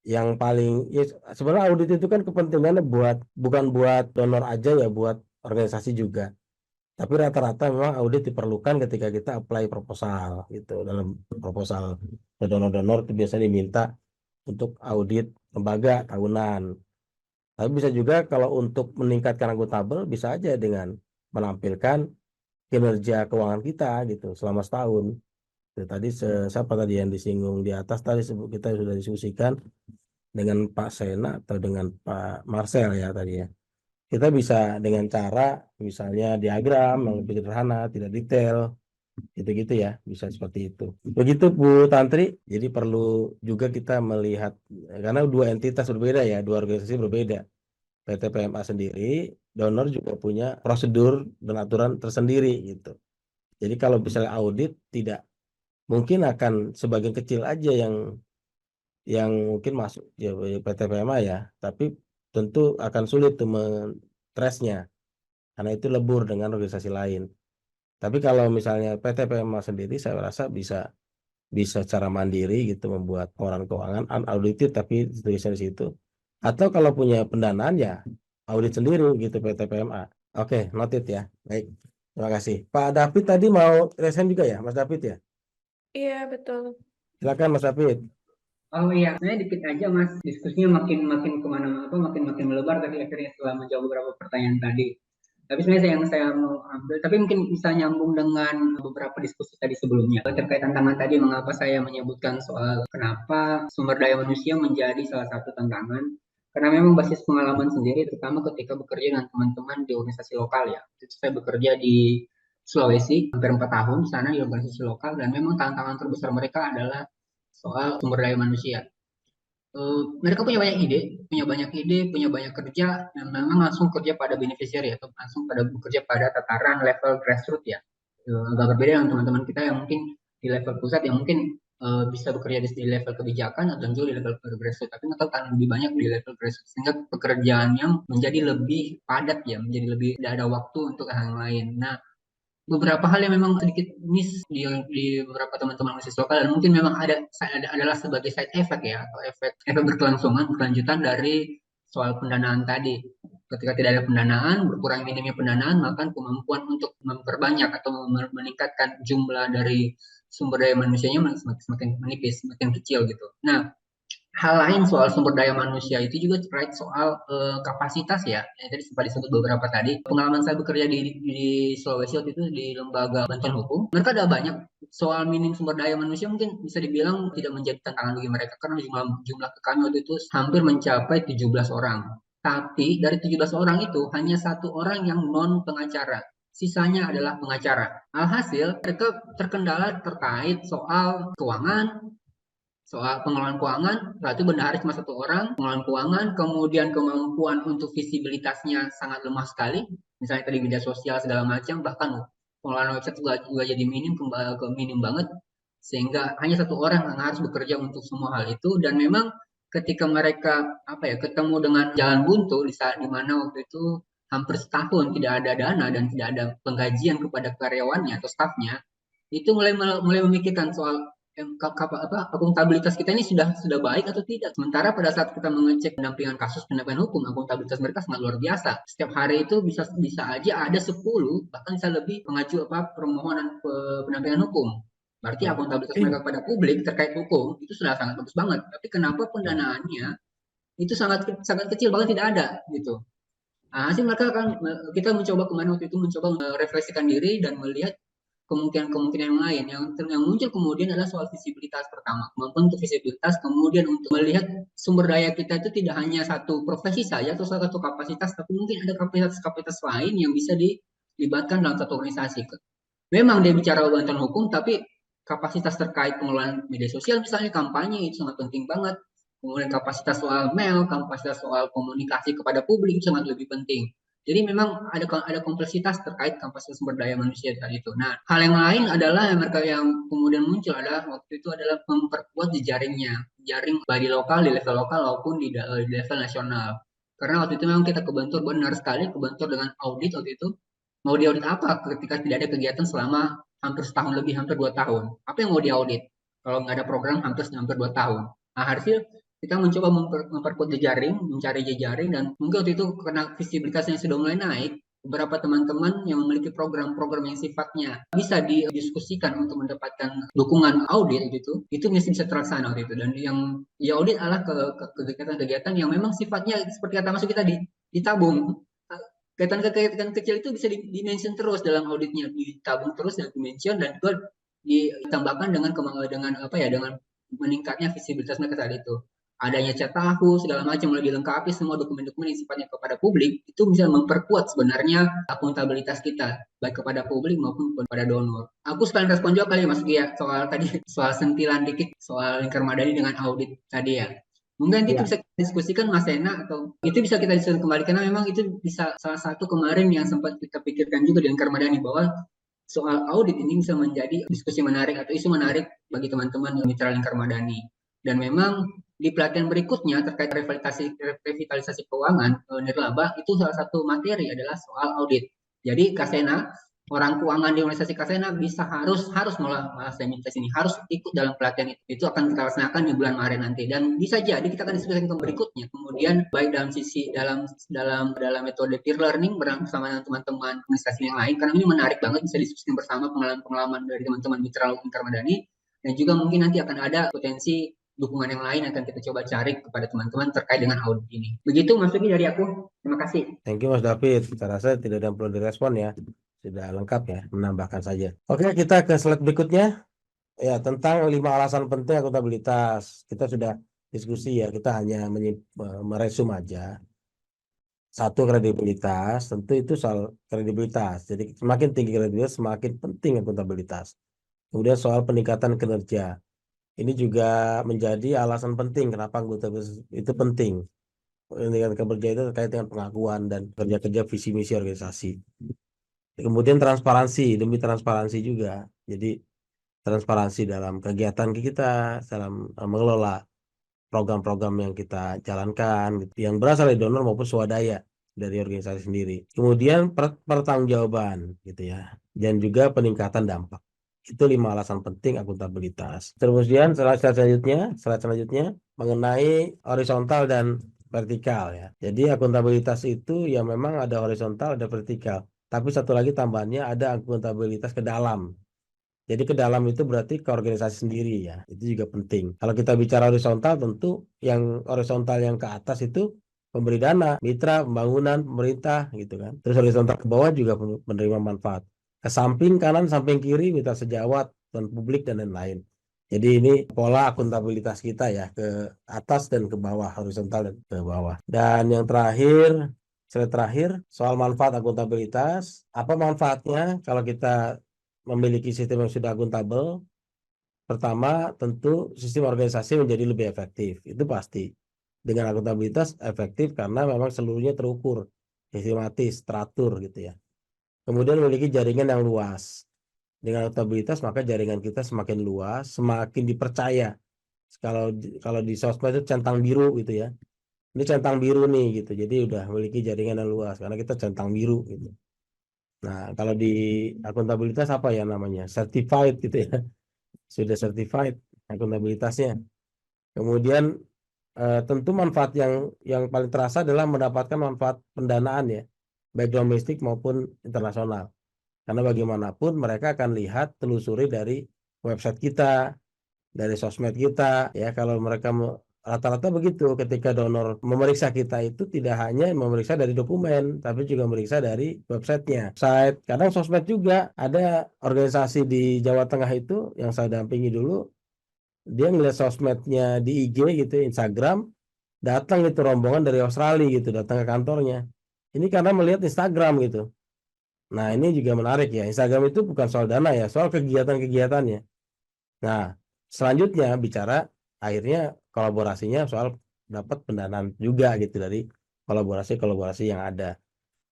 Yang paling ya, sebenarnya audit itu kan kepentingannya bukan buat donor aja ya, buat organisasi juga. Tapi rata-rata memang audit diperlukan ketika kita apply proposal gitu. Dalam proposal donor-donor itu biasanya diminta untuk audit lembaga tahunan. Tapi bisa juga kalau untuk meningkatkan akuntabel bisa aja dengan menampilkan kinerja keuangan kita gitu selama setahun. Itu tadi siapa tadi yang disinggung di atas tadi kita sudah diskusikan dengan Pak Sena atau dengan Pak Marcel ya tadi ya. Kita bisa dengan cara misalnya diagram yang lebih sederhana, tidak detail, Gitu-gitu ya, bisa seperti itu. Begitu Bu Tantri, jadi perlu juga kita melihat, karena dua entitas berbeda ya, dua organisasi berbeda. PT PMA sendiri, donor juga punya prosedur dan aturan tersendiri gitu. Jadi kalau misalnya audit, tidak mungkin akan sebagian kecil aja yang mungkin masuk ya PT PMA ya, tapi tentu akan sulit tuh men-trace-nya karena itu lebur dengan organisasi lain. Tapi kalau misalnya PT PMA sendiri, saya rasa bisa secara mandiri gitu membuat laporan keuangan unaudited tapi tulisan di situ. Atau kalau punya pendanaan ya audit sendiri gitu PT PMA. Oke, noted ya. Baik, terima kasih. Pak David tadi mau resign juga ya, Mas David ya? Iya, betul. Silakan Mas David. Oh iya, sebenarnya dikit aja Mas. Diskusinya makin kemana-mana, makin melebar tadi akhirnya setelah menjawab beberapa pertanyaan tadi. Tapi sebenarnya yang saya mau ambil, tapi mungkin bisa nyambung dengan beberapa diskusi tadi sebelumnya. Terkait tantangan tadi, mengapa saya menyebutkan soal kenapa sumber daya manusia menjadi salah satu tantangan. Karena memang basis pengalaman sendiri, terutama ketika bekerja dengan teman-teman di organisasi lokal ya. Itu saya bekerja di Sulawesi, hampir 4 tahun di sana di organisasi lokal, dan memang tantangan terbesar mereka adalah soal sumber daya manusia. Mereka punya banyak ide, punya banyak kerja, dan memang langsung kerja pada beneficiary atau langsung bekerja pada tataran level grassroots ya. Agak berbeda dengan teman-teman kita yang mungkin di level pusat yang mungkin bisa bekerja di level kebijakan atau juga di level grassroots, tapi mereka akan lebih banyak di level grassroots sehingga pekerjaannya menjadi lebih padat ya, menjadi lebih tidak ada waktu untuk hal lain. Nah, beberapa hal yang memang sedikit miss di beberapa teman-teman mahasiswa lokal dan mungkin memang adalah sebagai side effect ya atau efek berkelanjutan dari soal pendanaan tadi. Ketika tidak ada pendanaan, berkurang minimnya pendanaan, maka kemampuan untuk memperbanyak atau meningkatkan jumlah dari sumber daya manusianya semakin menipis, semakin kecil gitu. Nah, hal lain soal sumber daya manusia itu juga terkait soal kapasitas ya. Yang tadi sempat disebut beberapa tadi. Pengalaman saya bekerja di Sulawesi waktu itu di lembaga bantuan hukum. Mereka ada banyak soal minim sumber daya manusia mungkin bisa dibilang tidak menjadi tantangan bagi mereka karena jumlah kami waktu itu hampir mencapai 17 orang. Tapi dari 17 orang itu hanya 1 orang yang non pengacara. Sisanya adalah pengacara. Alhasil mereka terkendala terkait soal keuangan, soal pengelolaan keuangan, berarti bendahara cuma 1 orang, pengelolaan keuangan, kemudian kemampuan untuk visibilitasnya sangat lemah sekali, misalnya tadi media sosial segala macam, bahkan pengelolaan website juga jadi minim banget, sehingga hanya 1 orang yang harus bekerja untuk semua hal itu, dan memang ketika mereka ketemu dengan jalan buntu di saat dimana waktu itu hampir setahun tidak ada dana dan tidak ada penggajian kepada karyawannya atau stafnya, itu mulai memikirkan soal akuntabilitas kita ini sudah baik atau tidak. Sementara pada saat kita mengecek pendampingan hukum, akuntabilitas mereka sangat luar biasa. Setiap hari itu bisa aja ada 10 bahkan bisa lebih mengacu permohonan pendampingan hukum. Berarti akuntabilitas mereka kepada publik terkait hukum itu sudah sangat bagus banget. Tapi kenapa pendanaannya itu sangat kecil, bahkan tidak ada gitu. Hasil mereka kita mencoba kemarin waktu itu merefleksikan diri dan melihat kemungkinan yang lain yang muncul kemudian adalah soal visibilitas pertama, kemampuan untuk visibilitas, kemudian untuk melihat sumber daya kita itu tidak hanya satu profesi saja atau satu kapasitas, tapi mungkin ada kapasitas lain yang bisa dilibatkan dalam satu organisasi. Memang dia bicara bantuan hukum, tapi kapasitas terkait pengelolaan media sosial misalnya kampanye itu sangat penting banget. Kemudian kapasitas soal mail, kapasitas soal komunikasi kepada publik itu sangat lebih penting. Jadi memang ada kompleksitas terkait kapasitas sumber daya manusia tadi itu. Nah, hal yang lain adalah yang kemudian muncul adalah waktu itu adalah memperkuat jaring baik di level lokal maupun di level nasional. Karena waktu itu memang kita kebentur dengan audit waktu itu. Mau diaudit apa ketika tidak ada kegiatan selama hampir setahun lebih, hampir 2 tahun. Apa yang mau diaudit? Kalau nggak ada program hampir 2 tahun. Nah, hasil kita mencoba memperkuat mencari jejaring, dan mungkin waktu itu karena visibilitasnya sudah mulai naik, beberapa teman-teman yang memiliki program-program yang sifatnya bisa didiskusikan untuk mendapatkan dukungan audit gitu, itu bisa terlaksana waktu itu. Dan yang audit adalah kegiatan-kegiatan yang memang sifatnya seperti kata Mas kita ditabung. Kegiatan kecil itu bisa dimention terus dalam auditnya, ditabung terus dan dimention, dan juga ditambahkan dengan meningkatnya visibilitas mereka saat itu. adanya chat tahu segala macam mulai dilengkapi semua dokumen-dokumen yang sifatnya kepada publik itu bisa memperkuat sebenarnya akuntabilitas kita baik kepada publik maupun kepada donor. Aku sekalian respon juga kali Mas Gia soal tadi soal sentilan dikit soal lingkar madani dengan audit tadi ya. Mungkin itu bisa kita diskusikan Mas Ena atau itu bisa kita diskusikan kembali karena memang itu bisa salah satu kemarin yang sempat kita pikirkan juga di lingkar madani bahwa soal audit ini bisa menjadi diskusi menarik atau isu menarik bagi teman-teman mitra lingkar madani. Dan memang di pelatihan berikutnya terkait revitalisasi keuangan nirlaba itu salah satu materi adalah soal audit. Jadi Kasena, orang keuangan di organisasi Kasena bisa harus malah saya minta sini harus ikut dalam pelatihan itu akan kita laksanakan di bulan Maret nanti dan bisa jadi kita akan diskusikan ke berikutnya. Kemudian baik dalam sisi dalam metode peer learning bersama dengan teman-teman organisasi yang lain karena ini menarik banget bisa diskusikan bersama pengalaman dari teman-teman mitra lingkar madani dan juga mungkin nanti akan ada potensi dukungan yang lain akan kita coba cari kepada teman-teman terkait dengan audit ini. Begitu Mas Vicky dari aku. Terima kasih. Thank you Mas David. Saya rasa tidak ada yang perlu direspon ya. Sudah lengkap ya, menambahkan saja. Oke, kita ke slide berikutnya. Ya, tentang 5 alasan penting akuntabilitas. Kita sudah diskusi ya, kita hanya meresum aja. 1, kredibilitas, tentu itu soal kredibilitas. Jadi semakin tinggi kredibilitas, semakin penting akuntabilitas. Kemudian soal peningkatan kinerja. Ini juga menjadi alasan penting kenapa akuntabilitas itu penting. Peningkatan kinerja itu terkait dengan pengakuan dan kerja-kerja visi misi organisasi. Kemudian transparansi, demi transparansi juga. Jadi transparansi dalam kegiatan kita, dalam mengelola program-program yang kita jalankan, yang berasal dari donor maupun swadaya dari organisasi sendiri. Kemudian pertanggungjawaban, gitu ya, dan juga peningkatan dampak. Itu 5 alasan penting akuntabilitas. Kemudian slide selanjutnya mengenai horizontal dan vertikal ya. Jadi akuntabilitas itu ya memang ada horizontal, ada vertikal. Tapi satu lagi tambahannya ada akuntabilitas ke dalam. Jadi ke dalam itu berarti ke organisasi sendiri ya. Itu juga penting. Kalau kita bicara horizontal tentu yang horizontal yang ke atas itu pemberi dana, mitra, pembangunan, pemerintah gitu kan. Terus horizontal ke bawah juga menerima manfaat. Ke samping kanan, samping kiri mitra sejawat dan publik dan lain-lain. Jadi ini pola akuntabilitas kita ya ke atas dan ke bawah, horizontal dan ke bawah. Dan yang terakhir, slide terakhir soal manfaat akuntabilitas. Apa manfaatnya kalau kita memiliki sistem yang sudah akuntabel? Pertama, tentu sistem organisasi menjadi lebih efektif. Itu pasti. Dengan akuntabilitas efektif karena memang seluruhnya terukur, sistematis, teratur gitu ya. Kemudian memiliki jaringan yang luas. Dengan akuntabilitas maka jaringan kita semakin luas, semakin dipercaya. Kalau di sosmed itu centang biru gitu ya. Ini centang biru nih gitu. Jadi udah memiliki jaringan yang luas karena kita centang biru gitu. Nah, kalau di akuntabilitas apa ya namanya? Certified gitu ya. Sudah certified akuntabilitasnya. Kemudian tentu manfaat yang paling terasa adalah mendapatkan manfaat pendanaan ya, baik domestik maupun internasional. Karena bagaimanapun mereka akan lihat, telusuri dari website kita, dari sosmed kita ya. Kalau mereka rata-rata begitu, ketika donor memeriksa kita itu tidak hanya memeriksa dari dokumen, tapi juga memeriksa dari websitenya. Kadang sosmed juga ada organisasi di Jawa Tengah itu yang saya dampingi dulu, dia ngeliat sosmednya di IG gitu, Instagram, datang itu rombongan dari Australia gitu, datang ke kantornya. Ini karena melihat Instagram gitu. Nah ini juga menarik ya, Instagram itu bukan soal dana ya, soal kegiatan-kegiatannya. Nah selanjutnya bicara akhirnya kolaborasinya soal dapat pendanaan juga gitu dari kolaborasi yang ada.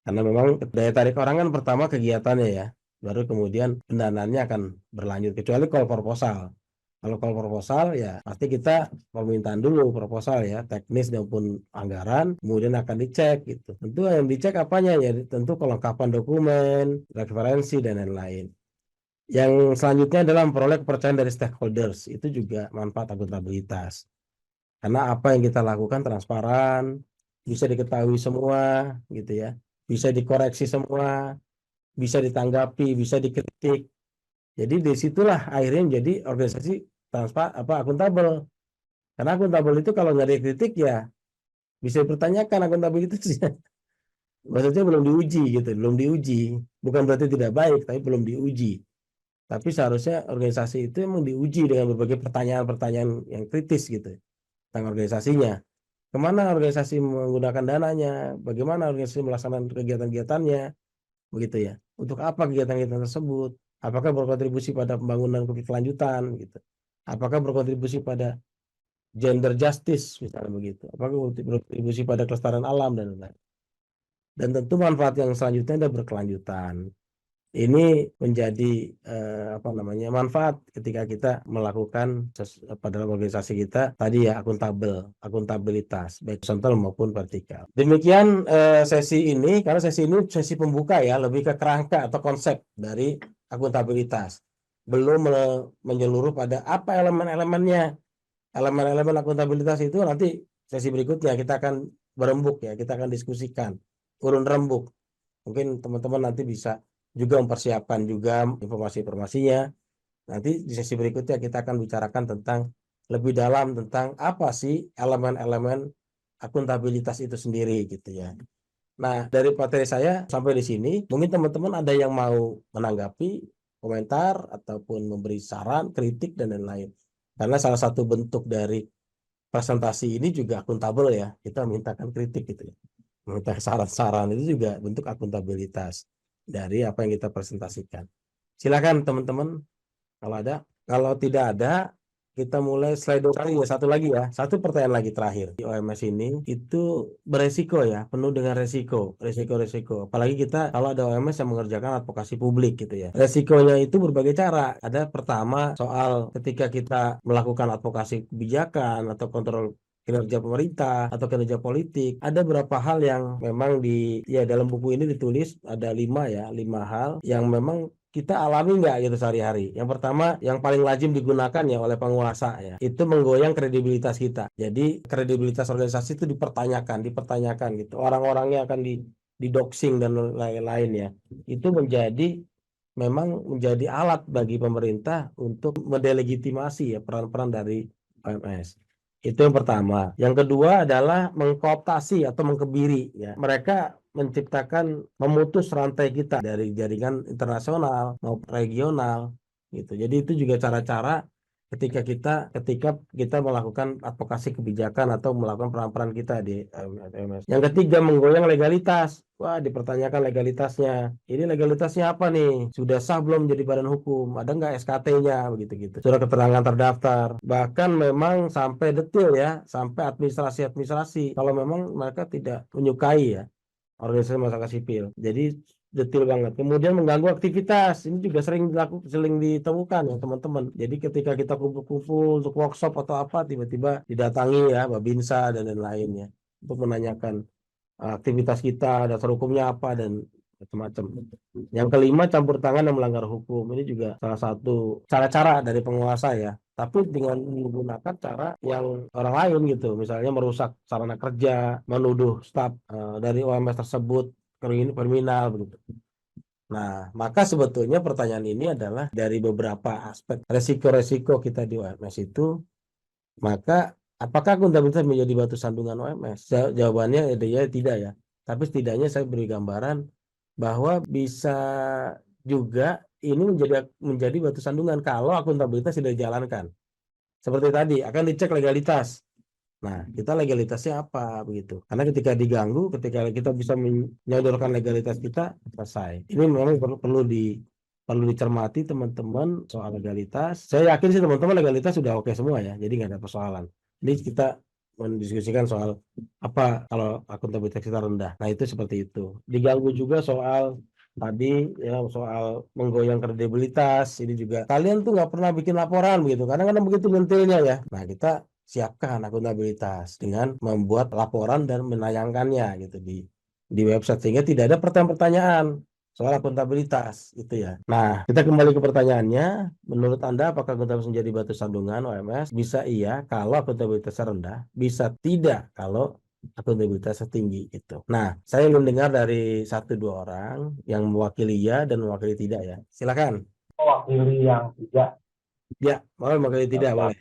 Karena memang daya tarik orang kan pertama kegiatannya ya, baru kemudian pendanaannya akan berlanjut. Kecuali call proposal. Kalau call proposal ya pasti kita permintaan dulu proposal ya, teknis maupun anggaran, kemudian akan dicek gitu. Tentu yang dicek apanya ya, tentu kelengkapan dokumen, referensi dan lain-lain. Yang selanjutnya adalah memperoleh kepercayaan dari stakeholders. Itu juga manfaat akuntabilitas. Karena apa yang kita lakukan transparan, bisa diketahui semua gitu ya. Bisa dikoreksi semua, bisa ditanggapi, bisa dikritik. Jadi disitulah akhirnya menjadi organisasi akuntabel. Karena akuntabel itu kalau nggak dikritik ya bisa dipertanyakan akuntabilitasnya. Maksudnya belum diuji gitu, belum diuji. Bukan berarti tidak baik, tapi belum diuji. Tapi seharusnya organisasi itu memang diuji dengan berbagai pertanyaan-pertanyaan yang kritis gitu. tentang organisasinya. Kemana organisasi menggunakan dananya, bagaimana organisasi melaksanakan kegiatan-kegiatannya, begitu ya. Untuk apa kegiatan-kegiatan tersebut? Apakah berkontribusi pada pembangunan berkelanjutan, gitu. Apakah berkontribusi pada gender justice, misalnya begitu. Apakah berkontribusi pada kelestarian alam dan lain-lain. Dan tentu manfaat yang selanjutnya ada berkelanjutan. Ini menjadi manfaat ketika kita melakukan pada organisasi kita tadi ya, akuntabilitas baik horizontal maupun vertikal. Demikian sesi ini, karena sesi ini sesi pembuka ya, lebih ke kerangka atau konsep dari akuntabilitas. Belum menyeluruh pada apa elemen-elemennya. Elemen-elemen akuntabilitas itu nanti sesi berikutnya kita akan berembuk ya, kita akan diskusikan urun rembuk. Mungkin teman-teman nanti bisa juga mempersiapkan juga informasi-informasinya. Nanti di sesi berikutnya kita akan bicarakan tentang lebih dalam tentang apa sih elemen-elemen akuntabilitas itu sendiri gitu ya. Nah, dari materi saya sampai di sini, mungkin teman-teman ada yang mau menanggapi, komentar, ataupun memberi saran, kritik, dan lain-lain. Karena salah satu bentuk dari presentasi ini juga akuntabel ya, kita mintakan kritik gitu ya. Meminta saran-saran itu juga bentuk akuntabilitas dari apa yang kita presentasikan. Silakan teman-teman kalau ada. Kalau tidak ada, kita mulai slide kali ya, satu pertanyaan lagi terakhir. Di OMS ini itu beresiko ya, penuh dengan resiko. Apalagi kita kalau ada OMS yang mengerjakan advokasi publik gitu ya. Resikonya itu berbagai cara. Ada pertama soal ketika kita melakukan advokasi kebijakan atau kontrol kinerja pemerintah atau kinerja politik, ada beberapa hal yang memang dalam buku ini ditulis ada 5 hal yang memang kita alami nggak gitu sehari-hari. Yang pertama, yang paling lazim digunakan ya oleh penguasa ya, itu menggoyang kredibilitas kita. Jadi kredibilitas organisasi itu dipertanyakan gitu. Orang-orangnya akan didoxing dan lain-lain ya. Itu memang menjadi alat bagi pemerintah untuk mendelegitimasi ya peran-peran dari OMS. Itu yang pertama. Yang kedua adalah mengkooptasi atau mengkebiri ya. Mereka memutus rantai kita dari jaringan internasional maupun regional gitu. Jadi itu juga cara-cara ketika kita melakukan advokasi kebijakan atau melakukan peran-peran kita di OMS. Yang ketiga, menggoyang legalitas. Wah, dipertanyakan legalitasnya. Ini legalitasnya apa nih? Sudah sah belum jadi badan hukum? Ada nggak SKT-nya? Begitu-gitu. Surat keterangan terdaftar. Bahkan memang sampai detail ya, sampai administrasi. Kalau memang mereka tidak menyukai ya organisasi masyarakat sipil. Jadi detail banget. Kemudian mengganggu aktivitas. Ini juga sering ditemukan ya teman-teman. Jadi ketika kita kumpul-kumpul untuk workshop atau apa, tiba-tiba didatangi ya Babinsa dan lain-lainnya untuk menanyakan aktivitas kita, dasar hukumnya apa dan macam-macam. Yang kelima, campur tangan dan melanggar hukum. Ini juga salah satu cara-cara dari penguasa ya. Tapi dengan menggunakan cara yang orang lain gitu, misalnya merusak sarana kerja, menuduh staf dari OMS tersebut kriminal begitu. Nah, maka sebetulnya pertanyaan ini adalah dari beberapa aspek resiko-resiko kita di OMS itu, maka apakah akuntabilitas menjadi batu sandungan OMS? Jawabannya ya tidak ya. Tapi setidaknya saya beri gambaran bahwa bisa juga ini menjadi batu sandungan kalau akuntabilitas tidak dijalankan. Seperti tadi, akan dicek legalitas. Nah, kita legalitasnya apa begitu? Karena ketika diganggu, ketika kita bisa menyodorkan legalitas kita, selesai. Ini memang perlu dicermati teman-teman soal legalitas. Saya yakin sih teman-teman legalitas sudah oke semua ya, jadi nggak ada persoalan. Ini kita mendiskusikan soal apa kalau akuntabilitas kita rendah. Nah, itu seperti itu. Diganggu juga soal tadi ya, soal menggoyang kredibilitas. Ini juga kalian tuh nggak pernah bikin laporan begitu, kadang-kadang begitu nyentilnya ya. Nah, kita siapkan akuntabilitas dengan membuat laporan dan menayangkannya gitu di website sehingga tidak ada pertanyaan-pertanyaan soal akuntabilitas itu ya. Nah, kita kembali ke pertanyaannya. Menurut Anda apakah akuntabilitas menjadi batu sandungan OMS? Bisa iya kalau akuntabilitasnya rendah, bisa tidak kalau akuntabilitasnya tinggi gitu. Nah, saya ingin dengar dari 1-2 orang yang mewakili ya dan mewakili tidak ya. Silakan. Mewakili yang tidak. Ya, mewakili tidak boleh.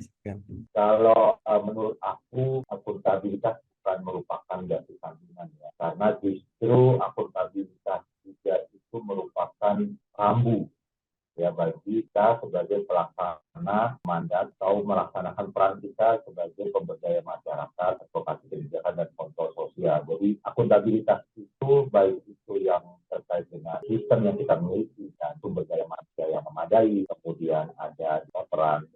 Kalau menurut aku akuntabilitas bukan merupakan batu sandungan ya, karena justru akuntabilitas juga itu merupakan rambu ya bagi kita sebagai pelaksana karena mandat atau melaksanakan peran kita sebagai pemberdaya masyarakat, advokasi kebijakan dan kontrol sosial. Jadi akuntabilitas itu baik itu yang terkait dengan sistem yang kita miliki dan sumber daya manusia yang memadai, kemudian ada peran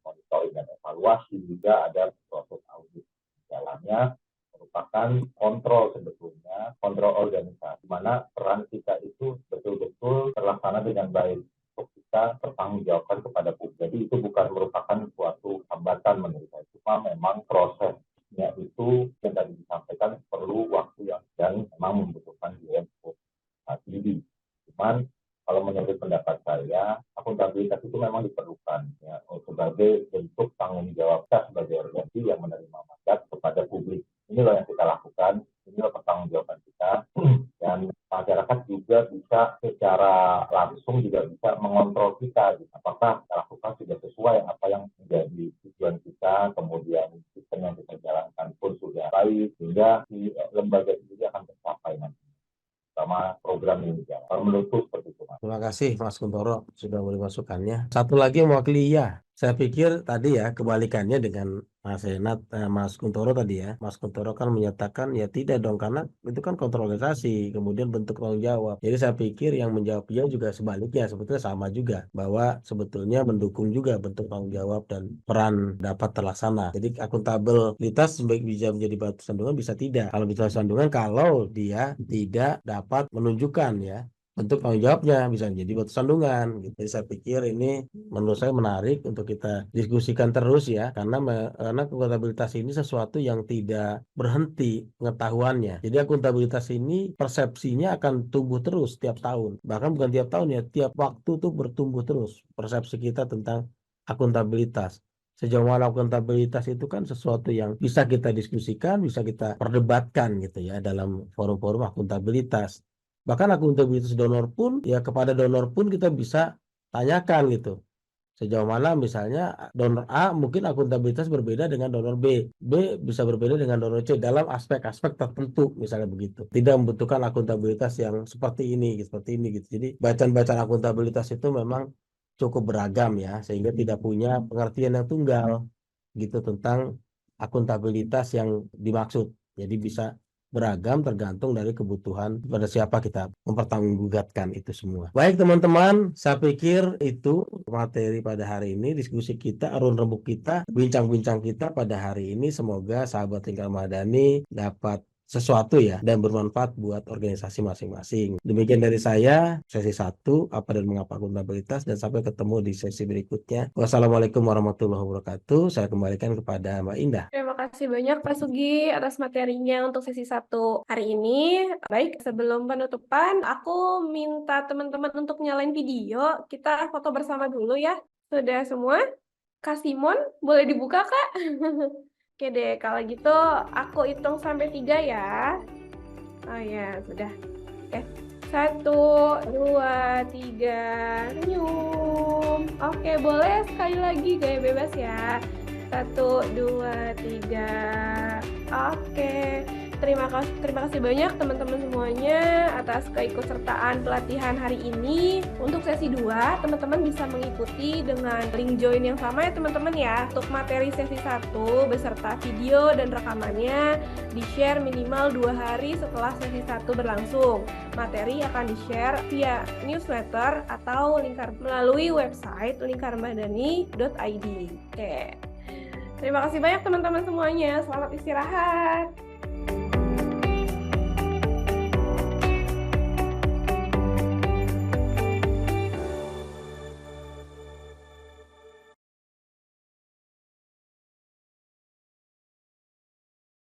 monitoring dan evaluasi, juga ada proses audit jalannya, merupakan kontrol sebetulnya, kontrol organisasi, di mana peran kita itu betul-betul terlaksana dengan baik. Kita bertanggungjawabkan kepada publik. Jadi itu bukan merupakan suatu hambatan menurut saya. Cuma memang prosesnya itu yang tadi disampaikan perlu waktu yang dan memang membutuhkan biaya cukup tinggi. Cuman kalau menurut pendapat saya, akuntabilitas itu memang diperlukan ya, sebagai bentuk tanggung jawab kita sebagai organisasi yang menerima mandat kepada publik. Inilah yang kita lakukan, inilah pertanggungjawaban kita, dan masyarakat juga bisa secara langsung juga bisa mengontrol kita, apakah kita lakukan sudah sesuai apa yang menjadi tujuan kita, kemudian sistem yang kita jalankan pun sudah baik, sehingga si lembaga sendiri akan tercapai nanti sama program ini jalan. Kalau menurutku seperti itu, Mas. Terima kasih Mas Kuntoro sudah memberi masukannya. Satu lagi yang mewakili ya. Saya pikir tadi ya kebalikannya dengan Mas Renat, Mas Kuntoro tadi ya. Mas Kuntoro kan menyatakan ya tidak dong karena itu kan kontrol organisasi, kemudian bentuk tanggung jawab. Jadi saya pikir yang menjawab dia juga sebaliknya, sebetulnya sama juga bahwa sebetulnya mendukung juga bentuk tanggung jawab dan peran dapat terlaksana. Jadi akuntabilitas bisa menjadi batu sandungan, bisa tidak. Kalau bisa sandungan kalau dia tidak dapat menunjukkan ya bentuk tanggung jawabnya, bisa menjadi batu sandungan gitu. Jadi saya pikir ini menurut saya menarik untuk kita diskusikan terus ya, karena akuntabilitas ini sesuatu yang tidak berhenti pengetahuannya. Jadi akuntabilitas ini persepsinya akan tumbuh terus tiap tahun, bahkan bukan tiap tahun ya, tiap waktu tuh bertumbuh terus persepsi kita tentang akuntabilitas. Sejauh mana akuntabilitas itu kan sesuatu yang bisa kita diskusikan, bisa kita perdebatkan gitu ya dalam forum-forum akuntabilitas. Bahkan akuntabilitas donor pun ya, kepada donor pun kita bisa tanyakan gitu. Sejauh mana misalnya donor A mungkin akuntabilitas berbeda dengan donor B. B bisa berbeda dengan donor C dalam aspek-aspek tertentu misalnya begitu. Tidak membutuhkan akuntabilitas yang seperti ini gitu. Jadi bacaan-bacaan akuntabilitas itu memang cukup beragam ya, sehingga tidak punya pengertian yang tunggal gitu tentang akuntabilitas yang dimaksud. Jadi bisa beragam tergantung dari kebutuhan pada siapa kita mempertanggungjawabkan itu semua. Baik teman-teman, saya pikir itu materi pada hari ini, diskusi kita, arun rembuk kita, bincang-bincang kita pada hari ini. Semoga sahabat Lingkar Madani dapat sesuatu ya dan bermanfaat buat organisasi masing-masing. Demikian dari saya, sesi 1, apa dan mengapa akuntabilitas, dan sampai ketemu di sesi berikutnya. Wassalamualaikum warahmatullahi wabarakatuh. Saya kembalikan kepada Mbak Indah. Terima kasih banyak Pak Sugi atas materinya untuk sesi 1 hari ini. Baik, sebelum penutupan, aku minta teman-teman untuk nyalain video. Kita foto bersama dulu ya. Sudah semua? Kak Simon, boleh dibuka Kak? Oke deh, kalau gitu aku hitung sampai 3 ya. Oh ya, sudah. Oke, 1, 2, 3, senyum. Oke, boleh sekali lagi gaya bebas ya. 1, 2, 3. Oke. Terima kasih banyak teman-teman semuanya atas keikutsertaan pelatihan hari ini. Untuk sesi 2, teman-teman bisa mengikuti dengan link join yang sama ya teman-teman ya. Untuk materi sesi 1 beserta video dan rekamannya di-share minimal 2 hari setelah sesi 1 berlangsung. Materi akan di-share via newsletter atau melalui website lingkarmadani.id. Oke. Terima kasih banyak teman-teman semuanya. Selamat istirahat.